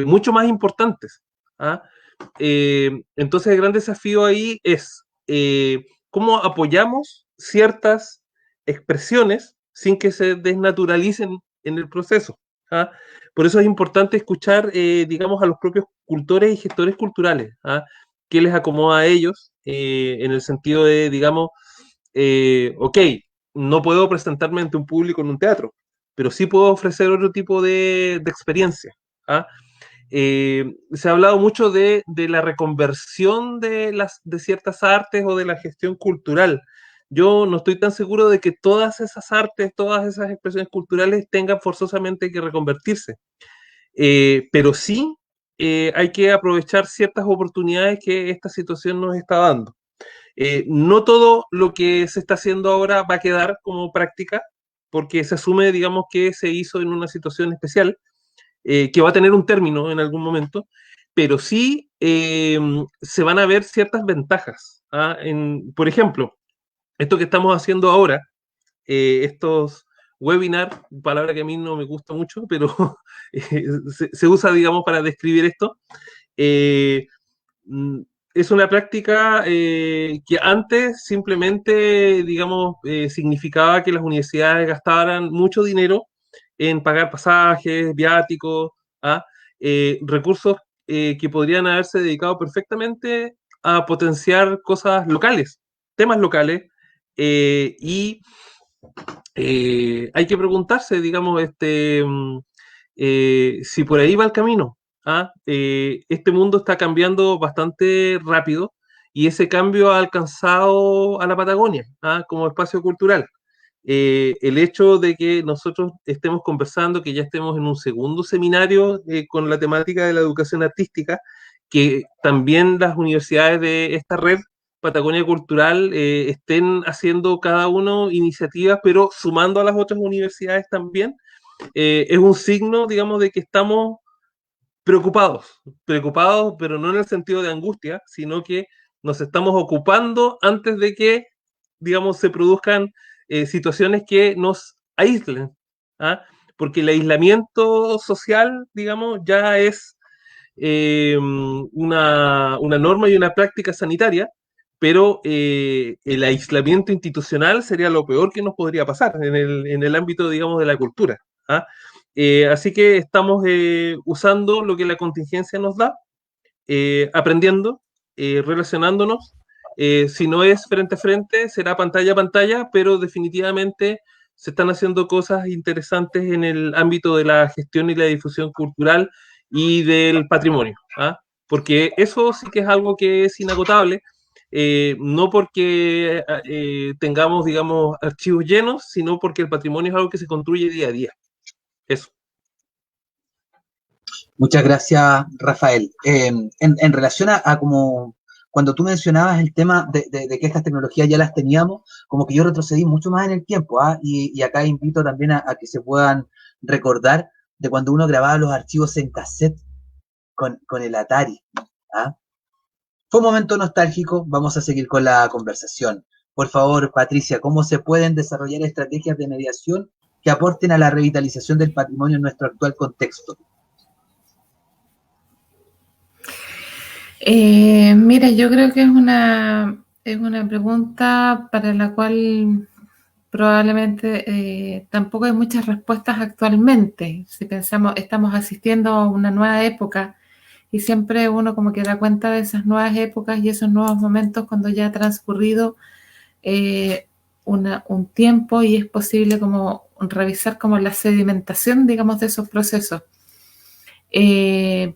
mucho más importantes. ¿Ah? Entonces, el gran desafío ahí es cómo apoyamos ciertas expresiones sin que se desnaturalicen en el proceso. ¿Ah? Por eso es importante escuchar, digamos, a los propios cultores y gestores culturales. ¿Ah? ¿Qué les acomoda a ellos? En el sentido de, digamos, ok, no puedo presentarme ante un público en un teatro, pero sí puedo ofrecer otro tipo de experiencia. ¿Ah? Se ha hablado mucho de la reconversión de ciertas artes o de la gestión cultural. Yo no estoy tan seguro de que todas esas artes, todas esas expresiones culturales tengan forzosamente que reconvertirse. Pero sí hay que aprovechar ciertas oportunidades que esta situación nos está dando. No todo lo que se está haciendo ahora va a quedar como práctica, porque se asume, digamos, que se hizo en una situación especial, que va a tener un término en algún momento, pero sí se van a ver ciertas ventajas. ¿Ah? Por ejemplo, esto que estamos haciendo ahora, estos webinars, palabra que a mí no me gusta mucho, pero se usa, digamos, para describir esto. Eh, es una práctica que antes simplemente, digamos, significaba que las universidades gastaran mucho dinero en pagar pasajes, viáticos, ¿ah? Recursos que podrían haberse dedicado perfectamente a potenciar cosas locales, temas locales, y hay que preguntarse, digamos, si por ahí va el camino. ¿Ah? Este mundo está cambiando bastante rápido y ese cambio ha alcanzado a la Patagonia, ¿ah? Como espacio cultural. El hecho de que nosotros estemos conversando, que ya estemos en un segundo seminario con la temática de la educación artística, que también las universidades de esta red Patagonia Cultural estén haciendo cada uno iniciativas, pero sumando a las otras universidades también, es un signo, digamos, de que estamos preocupados, pero no en el sentido de angustia, sino que nos estamos ocupando antes de que, digamos, se produzcan situaciones que nos aíslen. ¿Ah? Porque el aislamiento social, digamos, ya es una norma y una práctica sanitaria, pero el aislamiento institucional sería lo peor que nos podría pasar en el ámbito, digamos, de la cultura. ¿Ah? Así que estamos usando lo que la contingencia nos da, aprendiendo, relacionándonos. Si no es frente a frente, será pantalla a pantalla, pero definitivamente se están haciendo cosas interesantes en el ámbito de la gestión y la difusión cultural y del patrimonio. ¿Ah? Porque eso sí que es algo que es inagotable, no porque tengamos, digamos, archivos llenos, sino porque el patrimonio es algo que se construye día a día. Eso. Muchas gracias, Rafael. En relación a como cuando tú mencionabas el tema de que estas tecnologías ya las teníamos, como que yo retrocedí mucho más en el tiempo, ¿ah? Y acá invito también a que se puedan recordar de cuando uno grababa los archivos en cassette con el Atari. ¿Ah? Fue un momento nostálgico, vamos a seguir con la conversación. Por favor, Patricia, ¿cómo se pueden desarrollar estrategias de mediación que aporten a la revitalización del patrimonio en nuestro actual contexto? Mira, yo creo que es una pregunta para la cual probablemente tampoco hay muchas respuestas actualmente. Si pensamos, estamos asistiendo a una nueva época y siempre uno como que da cuenta de esas nuevas épocas y esos nuevos momentos cuando ya ha transcurrido un tiempo y es posible como revisar como la sedimentación, digamos, de esos procesos.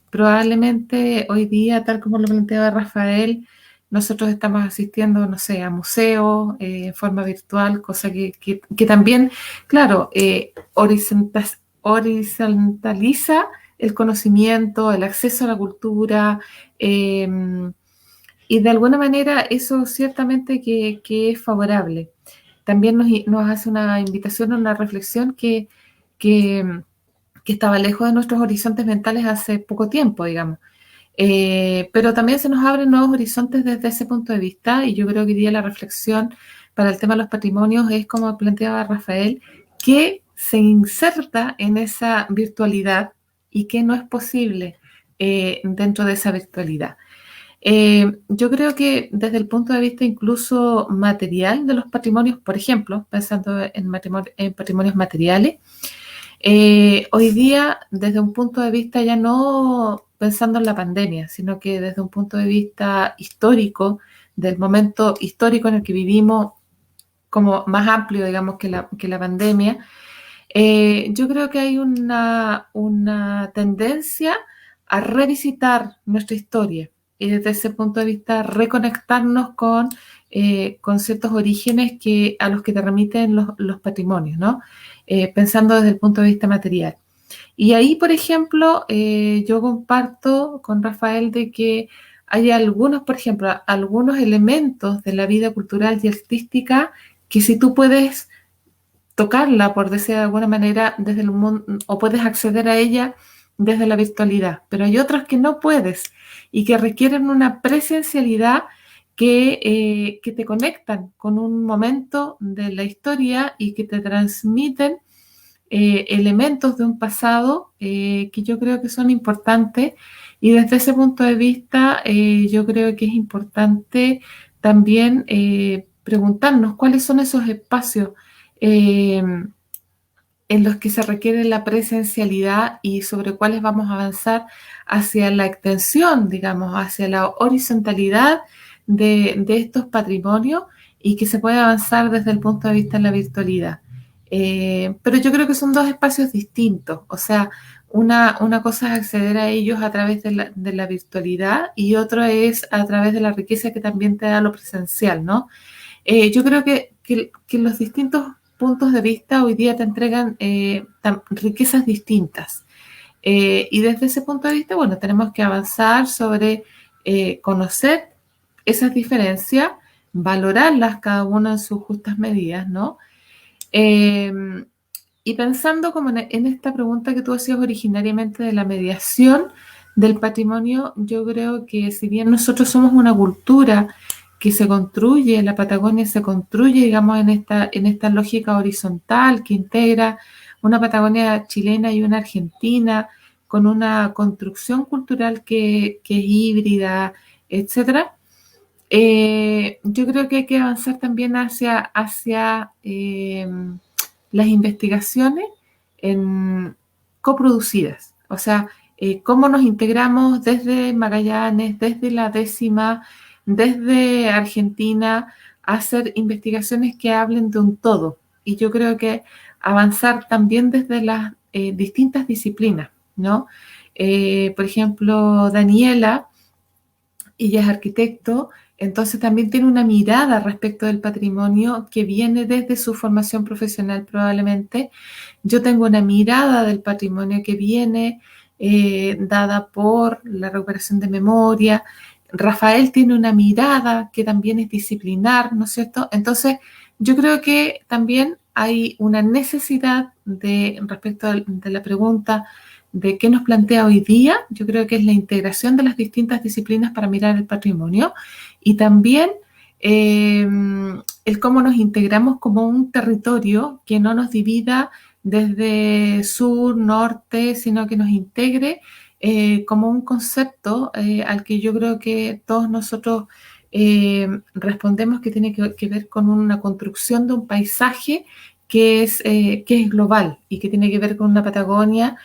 Probablemente hoy día, tal como lo planteaba Rafael, nosotros estamos asistiendo, no sé, a museos en forma virtual, cosa que también, claro, horizontaliza el conocimiento, el acceso a la cultura, y de alguna manera eso ciertamente que es favorable. También nos hace una invitación a una reflexión que estaba lejos de nuestros horizontes mentales hace poco tiempo, digamos. Pero también se nos abren nuevos horizontes desde ese punto de vista y yo creo que hoy día la reflexión para el tema de los patrimonios es, como planteaba Rafael, que se inserta en esa virtualidad y que no es posible dentro de esa virtualidad. Yo creo que desde el punto de vista incluso material de los patrimonios, por ejemplo, pensando en patrimonios materiales, hoy día, desde un punto de vista ya no pensando en la pandemia, sino que desde un punto de vista histórico, del momento histórico en el que vivimos, como más amplio, digamos, que la pandemia, yo creo que hay una tendencia a revisitar nuestra historia y desde ese punto de vista reconectarnos con ciertos orígenes a los que te remiten los patrimonios, ¿no? Pensando desde el punto de vista material. Y ahí, por ejemplo, yo comparto con Rafael de que hay algunos, por ejemplo, algunos elementos de la vida cultural y artística que si tú puedes tocarla, por decir de alguna manera, desde el mundo, o puedes acceder a ella desde la virtualidad, pero hay otras que no puedes y que requieren una presencialidad que te conectan con un momento de la historia y que te transmiten elementos de un pasado que yo creo que son importantes y desde ese punto de vista yo creo que es importante también preguntarnos cuáles son esos espacios eh, en los que se requiere la presencialidad y sobre cuáles vamos a avanzar hacia la extensión, digamos, hacia la horizontalidad de estos patrimonios y que se puede avanzar desde el punto de vista de la virtualidad. Pero yo creo que son dos espacios distintos, o sea, una cosa es acceder a ellos a través de la virtualidad y otro es a través de la riqueza que también te da lo presencial, ¿no? Yo creo que los distintos puntos de vista hoy día te entregan riquezas distintas. Y desde ese punto de vista, bueno, tenemos que avanzar sobre conocer esas diferencias, valorarlas cada una en sus justas medidas, ¿no? Y pensando como en esta pregunta que tú hacías originariamente de la mediación del patrimonio, yo creo que si bien nosotros somos una cultura que se construye, la Patagonia se construye, digamos, en esta lógica horizontal que integra una Patagonia chilena y una argentina, con una construcción cultural que es híbrida, etcétera. Yo creo que hay que avanzar también hacia las investigaciones coproducidas, o sea, cómo nos integramos desde Magallanes, desde la décima, desde Argentina, a hacer investigaciones que hablen de un todo. Y yo creo que avanzar también desde las distintas disciplinas, ¿no? Por ejemplo, Daniela, ella es arquitecto, entonces también tiene una mirada respecto del patrimonio que viene desde su formación profesional probablemente. Yo tengo una mirada del patrimonio que viene dada por la recuperación de memoria. Rafael tiene una mirada que también es disciplinar, ¿no es cierto? Entonces, yo creo que también hay una necesidad respecto de la pregunta de qué nos plantea hoy día, yo creo que es la integración de las distintas disciplinas para mirar el patrimonio y también el cómo nos integramos como un territorio que no nos divida desde sur, norte, sino que nos integre como un concepto al que yo creo que todos nosotros respondemos que tiene que ver con una construcción de un paisaje que es global y que tiene que ver con una Patagonia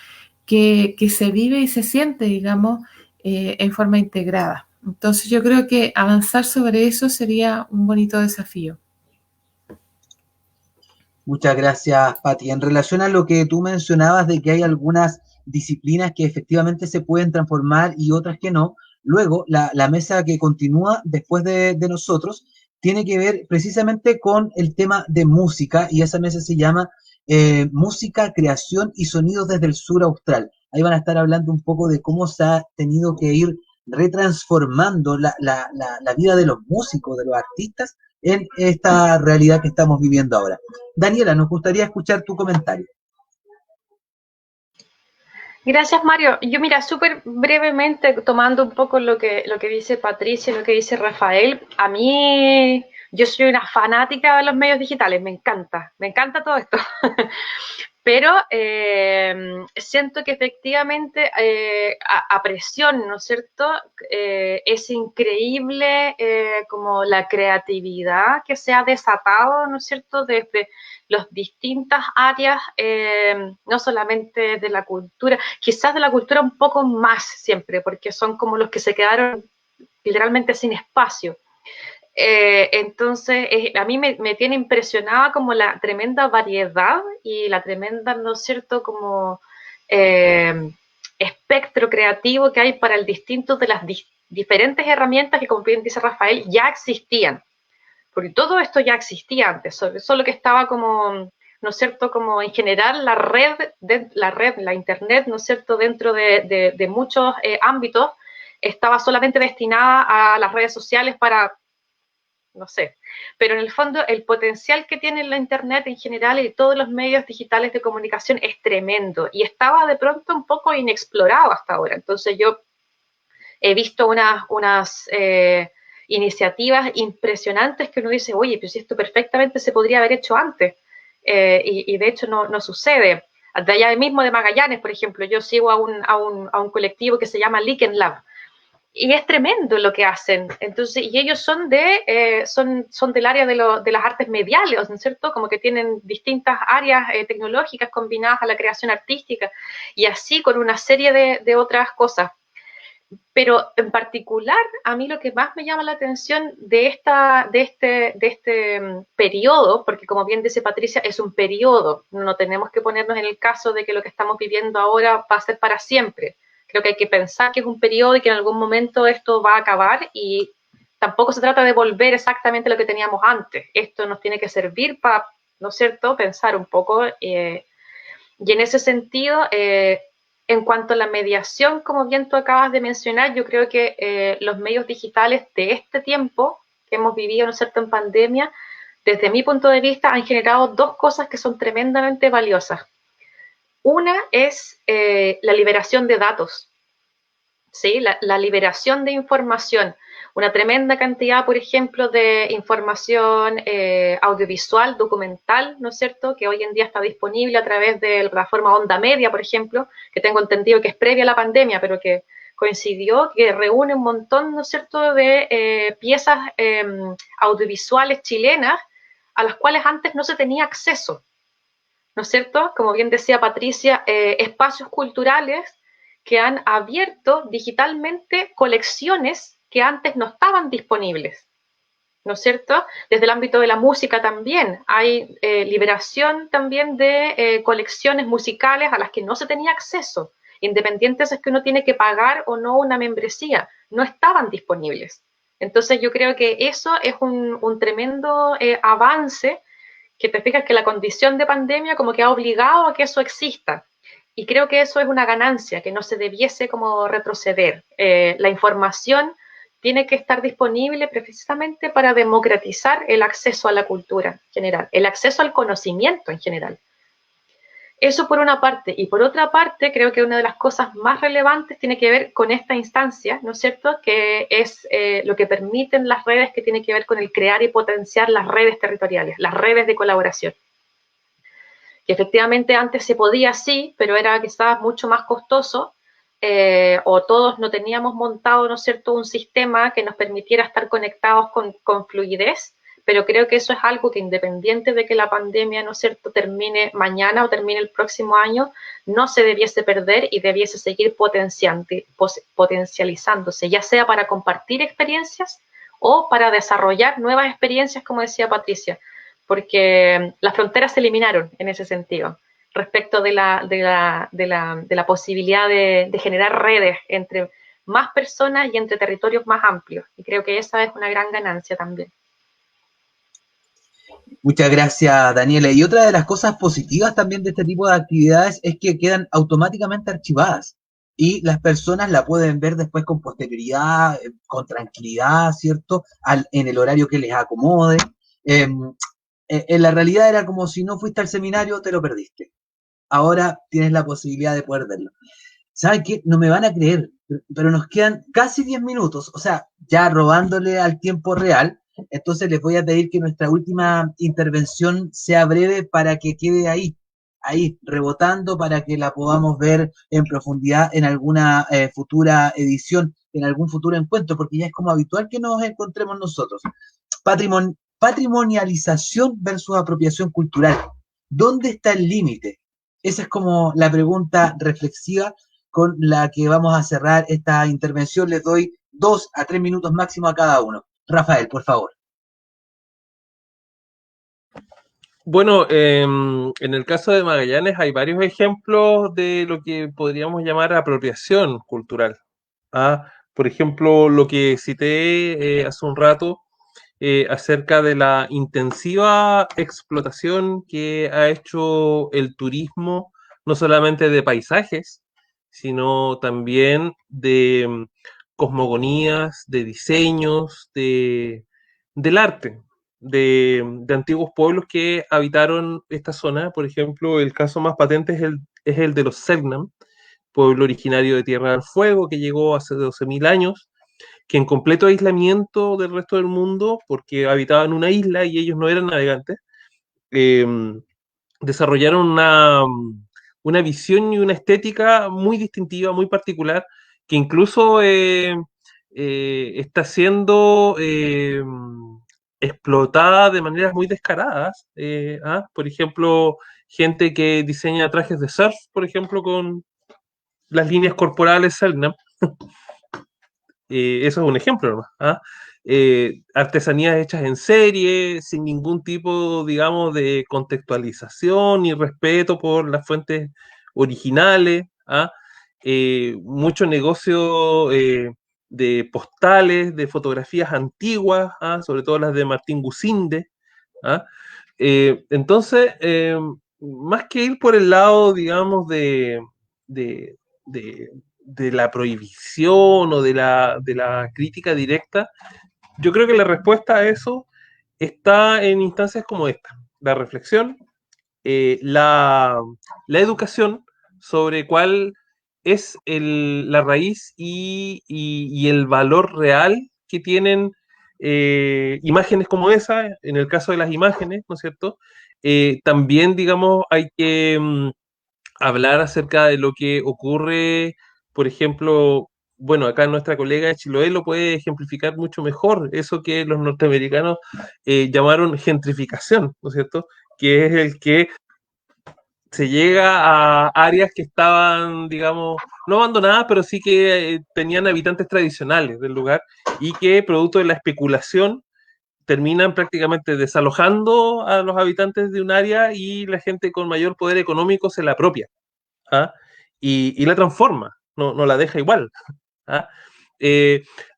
que se vive y se siente, digamos, en forma integrada. Entonces yo creo que avanzar sobre eso sería un bonito desafío. Muchas gracias, Pati. En relación a lo que tú mencionabas de que hay algunas disciplinas que efectivamente se pueden transformar y otras que no, luego la mesa que continúa después de nosotros tiene que ver precisamente con el tema de música y esa mesa se llama Música, Creación y Sonidos desde el Sur Austral. Ahí van a estar hablando un poco de cómo se ha tenido que ir retransformando la vida de los músicos, de los artistas, en esta realidad que estamos viviendo ahora. Daniela, nos gustaría escuchar tu comentario. Gracias, Mario. Yo, mira, súper brevemente, tomando un poco lo que dice Patricia y lo que dice Rafael, a mí, yo soy una fanática de los medios digitales, me encanta todo esto. Pero siento que efectivamente a presión, ¿no es cierto? Es increíble como la creatividad que se ha desatado, ¿no es cierto? Desde las distintas áreas, no solamente de la cultura, quizás de la cultura un poco más siempre, porque son como los que se quedaron literalmente sin espacio. Entonces, a mí me tiene impresionada como la tremenda variedad y la tremenda, ¿no es cierto?, como espectro creativo que hay para el distinto de las diferentes herramientas que, como bien dice Rafael, ya existían. Porque todo esto ya existía antes, solo que estaba como, ¿no es cierto?, como en general la red, la internet, ¿no es cierto?, dentro de muchos ámbitos, estaba solamente destinada a las redes sociales para, no sé, pero en el fondo el potencial que tiene la internet en general y todos los medios digitales de comunicación es tremendo y estaba de pronto un poco inexplorado hasta ahora. Entonces yo he visto unas iniciativas impresionantes que uno dice, oye, pues esto perfectamente se podría haber hecho antes y de hecho no sucede. De allá mismo de Magallanes, por ejemplo, yo sigo a un colectivo que se llama Liken Lab, y es tremendo lo que hacen. Entonces, y ellos son del área de las artes mediales, ¿no es cierto? Como que tienen distintas áreas tecnológicas combinadas a la creación artística y así con una serie de otras cosas. Pero en particular, a mí lo que más me llama la atención de este periodo, porque como bien dice Patricia, es un periodo, no tenemos que ponernos en el caso de que lo que estamos viviendo ahora va a ser para siempre. Creo que hay que pensar que es un periodo y que en algún momento esto va a acabar y tampoco se trata de volver exactamente a lo que teníamos antes. Esto nos tiene que servir para, ¿no es cierto?, pensar un poco. Y en ese sentido, en cuanto a la mediación, como bien tú acabas de mencionar, yo creo que los medios digitales de este tiempo que hemos vivido, ¿no es cierto?, en pandemia, desde mi punto de vista, han generado dos cosas que son tremendamente valiosas. Una es la liberación de datos, ¿sí? La liberación de información, una tremenda cantidad, por ejemplo, de información audiovisual, documental, ¿no es cierto?, que hoy en día está disponible a través de la plataforma Onda Media, por ejemplo, que tengo entendido que es previa a la pandemia, pero que coincidió, que reúne un montón, ¿no es cierto?, de piezas audiovisuales chilenas a las cuales antes no se tenía acceso, ¿no es cierto? Como bien decía Patricia, espacios culturales que han abierto digitalmente colecciones que antes no estaban disponibles, ¿no es cierto? Desde el ámbito de la música también hay liberación también de colecciones musicales a las que no se tenía acceso, independientes es que uno tiene que pagar o no una membresía, no estaban disponibles. Entonces yo creo que eso es un tremendo avance, que te fijas que la condición de pandemia como que ha obligado a que eso exista. Y creo que eso es una ganancia, que no se debiese como retroceder. La información tiene que estar disponible precisamente para democratizar el acceso a la cultura en general, el acceso al conocimiento en general. Eso por una parte. Y por otra parte, creo que una de las cosas más relevantes tiene que ver con esta instancia, ¿no es cierto?, que es lo que permiten las redes, que tiene que ver con el crear y potenciar las redes territoriales, las redes de colaboración. Que efectivamente antes se podía, sí, pero era quizás mucho más costoso, o todos no teníamos montado, ¿no es cierto?, un sistema que nos permitiera estar conectados con fluidez, pero creo que eso es algo que, independiente de que la pandemia, ¿no es cierto?, termine mañana o termine el próximo año, no se debiese perder y debiese seguir potencializándose, ya sea para compartir experiencias o para desarrollar nuevas experiencias, como decía Patricia, porque las fronteras se eliminaron en ese sentido, respecto de la posibilidad de generar redes entre más personas y entre territorios más amplios. Y creo que esa es una gran ganancia también. Muchas gracias, Daniela. Y otra de las cosas positivas también de este tipo de actividades es que quedan automáticamente archivadas y las personas la pueden ver después con posterioridad, con tranquilidad, ¿cierto? En el horario que les acomode. En la realidad era como si no fuiste al seminario, te lo perdiste. Ahora tienes la posibilidad de poder verlo. ¿Saben qué? No me van a creer, pero nos quedan casi 10 minutos, o sea, ya robándole al tiempo real. Entonces les voy a pedir que nuestra última intervención sea breve para que quede ahí, rebotando, para que la podamos ver en profundidad en alguna futura edición, en algún futuro encuentro, porque ya es como habitual que nos encontremos nosotros. Patrimonialización versus apropiación cultural. ¿Dónde está el límite? Esa es como la pregunta reflexiva con la que vamos a cerrar esta intervención. Les doy 2 a 3 minutos máximo a cada uno. Rafael, por favor. Bueno, en el caso de Magallanes hay varios ejemplos de lo que podríamos llamar apropiación cultural. Por ejemplo, lo que cité hace un rato acerca de la intensiva explotación que ha hecho el turismo, no solamente de paisajes, sino también de cosmogonías, de diseños, del arte, de antiguos pueblos que habitaron esta zona. Por ejemplo, el caso más patente es el de los Selknam, pueblo originario de Tierra del Fuego que llegó hace 12.000 años, que en completo aislamiento del resto del mundo, porque habitaban una isla y ellos no eran navegantes, eh, desarrollaron una visión y una estética muy distintiva, muy particular, que incluso está siendo explotada de maneras muy descaradas. Por ejemplo, gente que diseña trajes de surf, por ejemplo, con las líneas corporales Selknam. Eso es un ejemplo nomás. Artesanías hechas en serie, sin ningún tipo, digamos, de contextualización ni respeto por las fuentes originales. Mucho negocio de postales, de fotografías antiguas, sobre todo las de Martín Gusinde. Entonces, más que ir por el lado, digamos, de la prohibición o de la crítica directa, yo creo que la respuesta a eso está en instancias como esta: la reflexión, la educación sobre cuál es la raíz y el valor real que tienen imágenes como esa. En el caso de las imágenes, ¿no es cierto? También, digamos, hay que hablar acerca de lo que ocurre, por ejemplo, bueno, acá nuestra colega de Chiloé lo puede ejemplificar mucho mejor, eso que los norteamericanos llamaron gentrificación, ¿no es cierto? Que es el que se llega a áreas que estaban, digamos, no abandonadas, pero sí que tenían habitantes tradicionales del lugar y que, producto de la especulación, terminan prácticamente desalojando a los habitantes de un área y la gente con mayor poder económico se la apropia y la transforma, no la deja igual.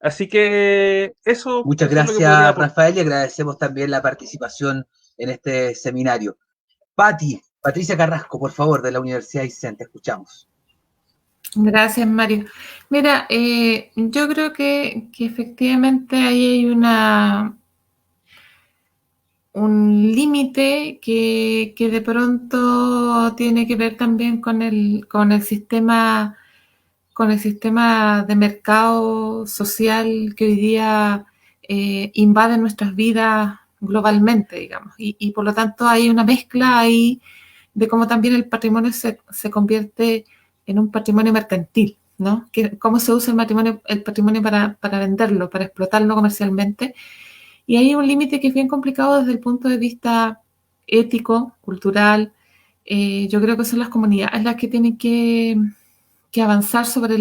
Así que eso. Muchas eso gracias, es lo que Rafael, y agradecemos también la participación en este seminario. Patricia Carrasco, por favor, de la Universidad Aysén, te escuchamos. Gracias, Mario. Mira, yo creo que efectivamente ahí hay un límite que de pronto tiene que ver también con el sistema de mercado social que hoy día invade nuestras vidas globalmente, digamos, y por lo tanto hay una mezcla ahí de cómo también el patrimonio se convierte en un patrimonio mercantil. ¿no? Cómo se usa el patrimonio para venderlo, para explotarlo comercialmente. Y hay un límite que es bien complicado desde el punto de vista ético, cultural. Yo creo que son las comunidades las que tienen que avanzar sobre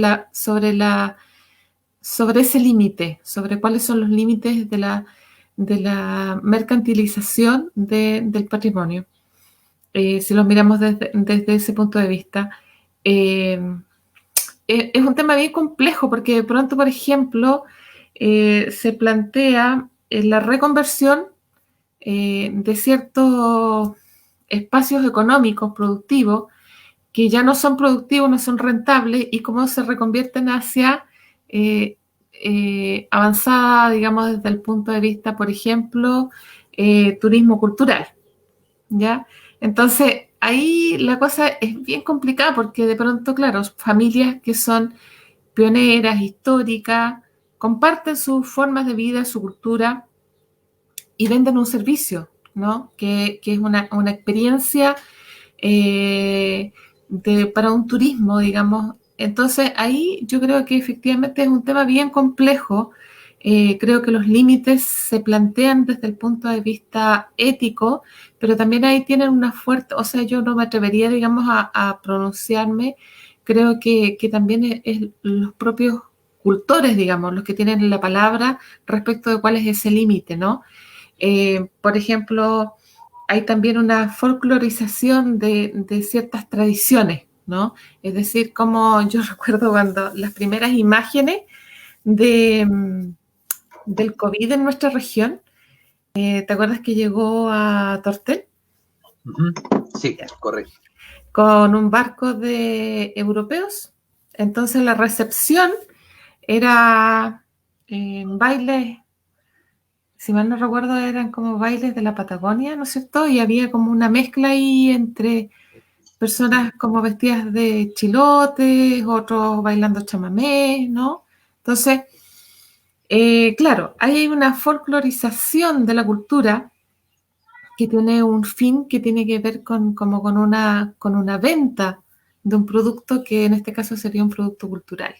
ese límite, sobre cuáles son los límites de la mercantilización del patrimonio. Si los miramos desde ese punto de vista, es un tema bien complejo porque de pronto, por ejemplo, se plantea la reconversión de ciertos espacios económicos productivos que ya no son productivos, no son rentables, y cómo se reconvierten hacia avanzada, digamos, desde el punto de vista, por ejemplo, turismo cultural, ¿ya? Entonces, ahí la cosa es bien complicada porque de pronto, claro, familias que son pioneras, históricas, comparten sus formas de vida, su cultura, y venden un servicio, ¿no? Que es una experiencia para un turismo, digamos. Entonces, ahí yo creo que efectivamente es un tema bien complejo. Creo que los límites se plantean desde el punto de vista ético, pero también ahí tienen una fuerte, o sea, yo no me atrevería, digamos, a pronunciarme. Creo que también es los propios cultores, digamos, los que tienen la palabra respecto de cuál es ese límite, ¿no? Por ejemplo, hay también una folclorización de ciertas tradiciones, ¿no? Es decir, como yo recuerdo cuando las primeras imágenes del COVID en nuestra región, ¿te acuerdas que llegó a Tortel? Sí, correcto. Con un barco de europeos. Entonces la recepción era bailes, si mal no recuerdo, eran como bailes de la Patagonia, ¿no es cierto? Y había como una mezcla ahí entre personas como vestidas de chilotes, otros bailando chamamé, ¿no? Entonces, claro, ahí hay una folclorización de la cultura que tiene un fin que tiene que ver con una venta de un producto que en este caso sería un producto cultural.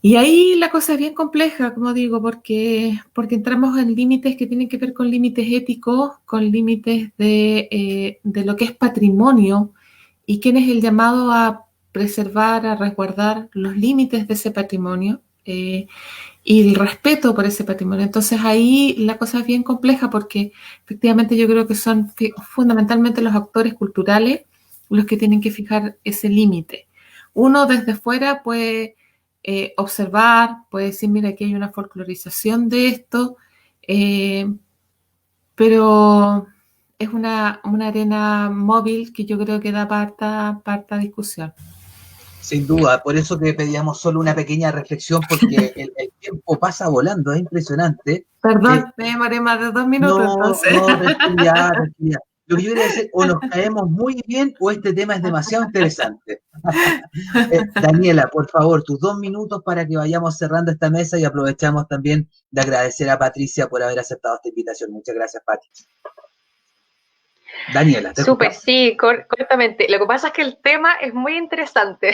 Y ahí la cosa es bien compleja, como digo, porque entramos en límites que tienen que ver con límites éticos, con límites de lo que es patrimonio y quién es el llamado a preservar, a resguardar los límites de ese patrimonio y el respeto por ese patrimonio. Entonces ahí la cosa es bien compleja porque efectivamente yo creo que son fundamentalmente los actores culturales los que tienen que fijar ese límite. Uno desde fuera puede observar, puede decir, mira, aquí hay una folclorización de esto, pero es una arena móvil que yo creo que da para harta discusión. Sin duda, por eso que pedíamos solo una pequeña reflexión, porque el tiempo pasa volando, es impresionante. Perdón, me demoré más de 2 minutos, entonces. No, tranquilidad. Lo que yo quería decir, o nos caemos muy bien o este tema es demasiado interesante. Daniela, por favor, tus 2 minutos para que vayamos cerrando esta mesa y aprovechamos también de agradecer a Patricia por haber aceptado esta invitación. Muchas gracias, Pati. Daniela, te Súper, escuchamos. sí, correctamente. Lo que pasa es que el tema es muy interesante.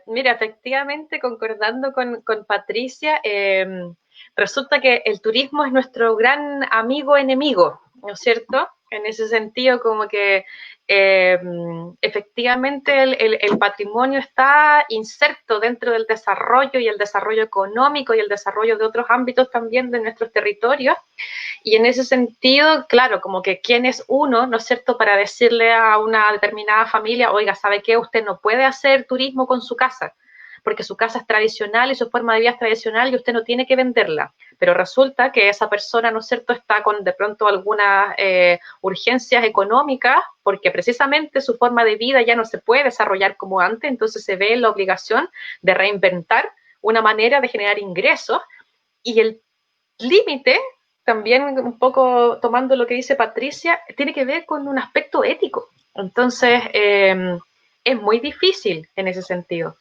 Mira, efectivamente, concordando con Patricia, resulta que el turismo es nuestro gran amigo enemigo, ¿no es cierto? En ese sentido, como que efectivamente el patrimonio está inserto dentro del desarrollo y el desarrollo económico y el desarrollo de otros ámbitos también de nuestros territorios. Y en ese sentido, claro, como que quién es uno, ¿no es cierto?, para decirle a una determinada familia, oiga, ¿sabe qué? Usted no puede hacer turismo con su casa, porque su casa es tradicional y su forma de vida es tradicional y usted no tiene que venderla. Pero resulta que esa persona, ¿no es cierto?, está con de pronto algunas urgencias económicas, porque precisamente su forma de vida ya no se puede desarrollar como antes, entonces se ve en la obligación de reinventar una manera de generar ingresos, y el límite, también un poco tomando lo que dice Patricia, tiene que ver con un aspecto ético. Entonces, es muy difícil en ese sentido.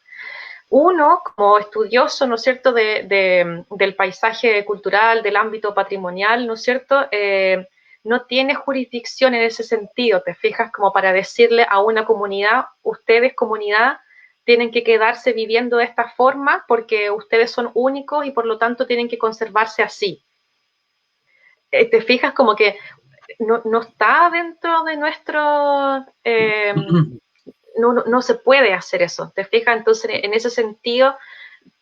Uno, como estudioso, ¿no es cierto?, del paisaje cultural, del ámbito patrimonial, ¿no es cierto?, no tiene jurisdicción en ese sentido, te fijas, como para decirle a una comunidad, ustedes comunidad tienen que quedarse viviendo de esta forma porque ustedes son únicos y por lo tanto tienen que conservarse así. ¿Te fijas? Como que no está dentro de nuestro... no se puede hacer eso, ¿te fijas? Entonces, en ese sentido,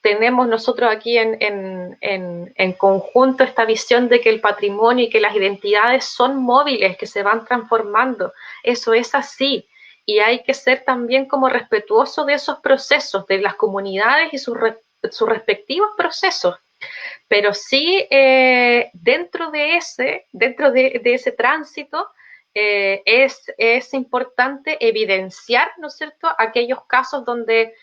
tenemos nosotros aquí en conjunto esta visión de que el patrimonio y que las identidades son móviles, que se van transformando. Eso es así. Y hay que ser también como respetuoso de esos procesos, de las comunidades y sus respectivos procesos. Pero sí, dentro de ese tránsito, es importante evidenciar, ¿no es cierto?, aquellos casos donde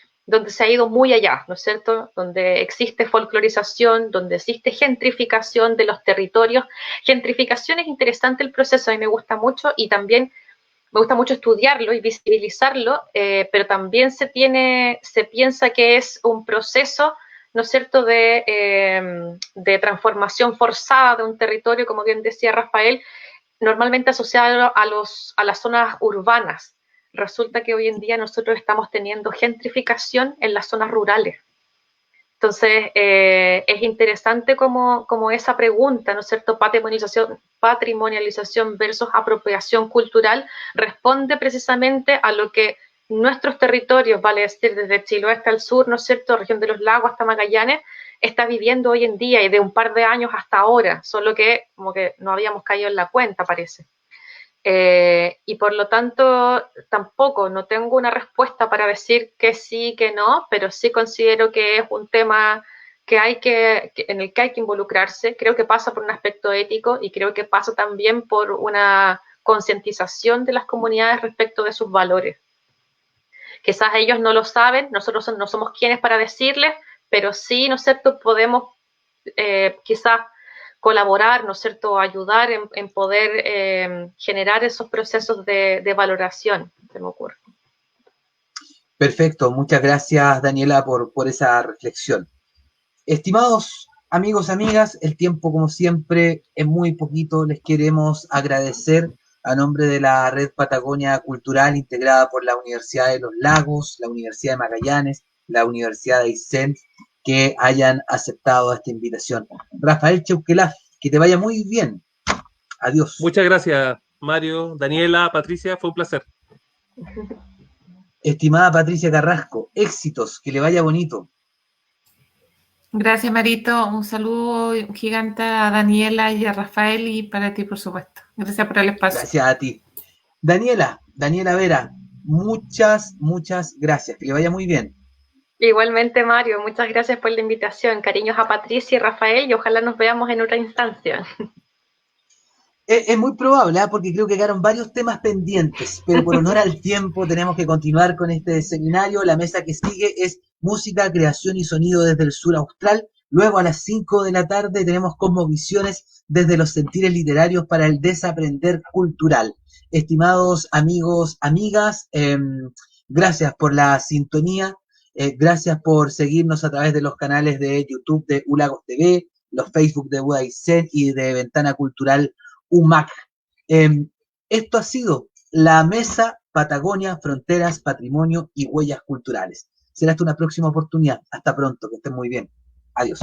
se ha ido muy allá, ¿no es cierto?, donde existe folclorización, donde existe gentrificación de los territorios. Gentrificación es interesante el proceso, a mí me gusta mucho y también me gusta mucho estudiarlo y visibilizarlo, pero también se piensa que es un proceso, ¿no es cierto?, de transformación forzada de un territorio, como bien decía Rafael, normalmente asociado a las zonas urbanas. Resulta que hoy en día nosotros estamos teniendo gentrificación en las zonas rurales. Entonces, es interesante como esa pregunta, ¿no es cierto?, patrimonialización versus apropiación cultural, responde precisamente a lo que nuestros territorios, vale decir, desde Chiloé hasta el sur, ¿no es cierto?, región de los lagos hasta Magallanes, está viviendo hoy en día y de un par de años hasta ahora, solo que como que no habíamos caído en la cuenta, parece. Y por lo tanto, tampoco no tengo una respuesta para decir que sí, que no, pero sí considero que es un tema en el que hay que involucrarse. Creo que pasa por un aspecto ético y creo que pasa también por una concientización de las comunidades respecto de sus valores. Quizás ellos no lo saben, nosotros no somos quienes para decirles, pero sí, ¿no es cierto?, podemos quizás colaborar, ¿no es cierto?, ayudar en poder generar esos procesos de valoración, se me ocurre. Perfecto, muchas gracias Daniela por esa reflexión. Estimados amigos, amigas, el tiempo como siempre es muy poquito, les queremos agradecer a nombre de la Red Patagonia Cultural integrada por la Universidad de los Lagos, la Universidad de Magallanes, la Universidad de Aysén, que hayan aceptado esta invitación. Rafael Chauquelaf, que te vaya muy bien. Adiós. Muchas gracias, Mario, Daniela, Patricia, fue un placer. Estimada Patricia Carrasco, éxitos, que le vaya bonito. Gracias, Marito. Un saludo gigante a Daniela y a Rafael y para ti, por supuesto. Gracias por el espacio. Gracias a ti. Daniela Vera, muchas gracias. Que le vaya muy bien. Igualmente, Mario, muchas gracias por la invitación. Cariños a Patricia y Rafael y ojalá nos veamos en otra instancia. Es muy probable, porque creo que quedaron varios temas pendientes, pero por honor al tiempo tenemos que continuar con este seminario. La mesa que sigue es música, creación y sonido desde el sur austral. Luego a las 5 de la tarde tenemos cosmovisiones desde los sentires literarios para el desaprender cultural. Estimados amigos, amigas, gracias por la sintonía, gracias por seguirnos a través de los canales de YouTube de Ulagos TV, los Facebook de Aysén y de Ventana Cultural UMAC. Esto ha sido la Mesa Patagonia, Fronteras, Patrimonio y Huellas Culturales. Será hasta una próxima oportunidad. Hasta pronto, que estén muy bien. Adiós.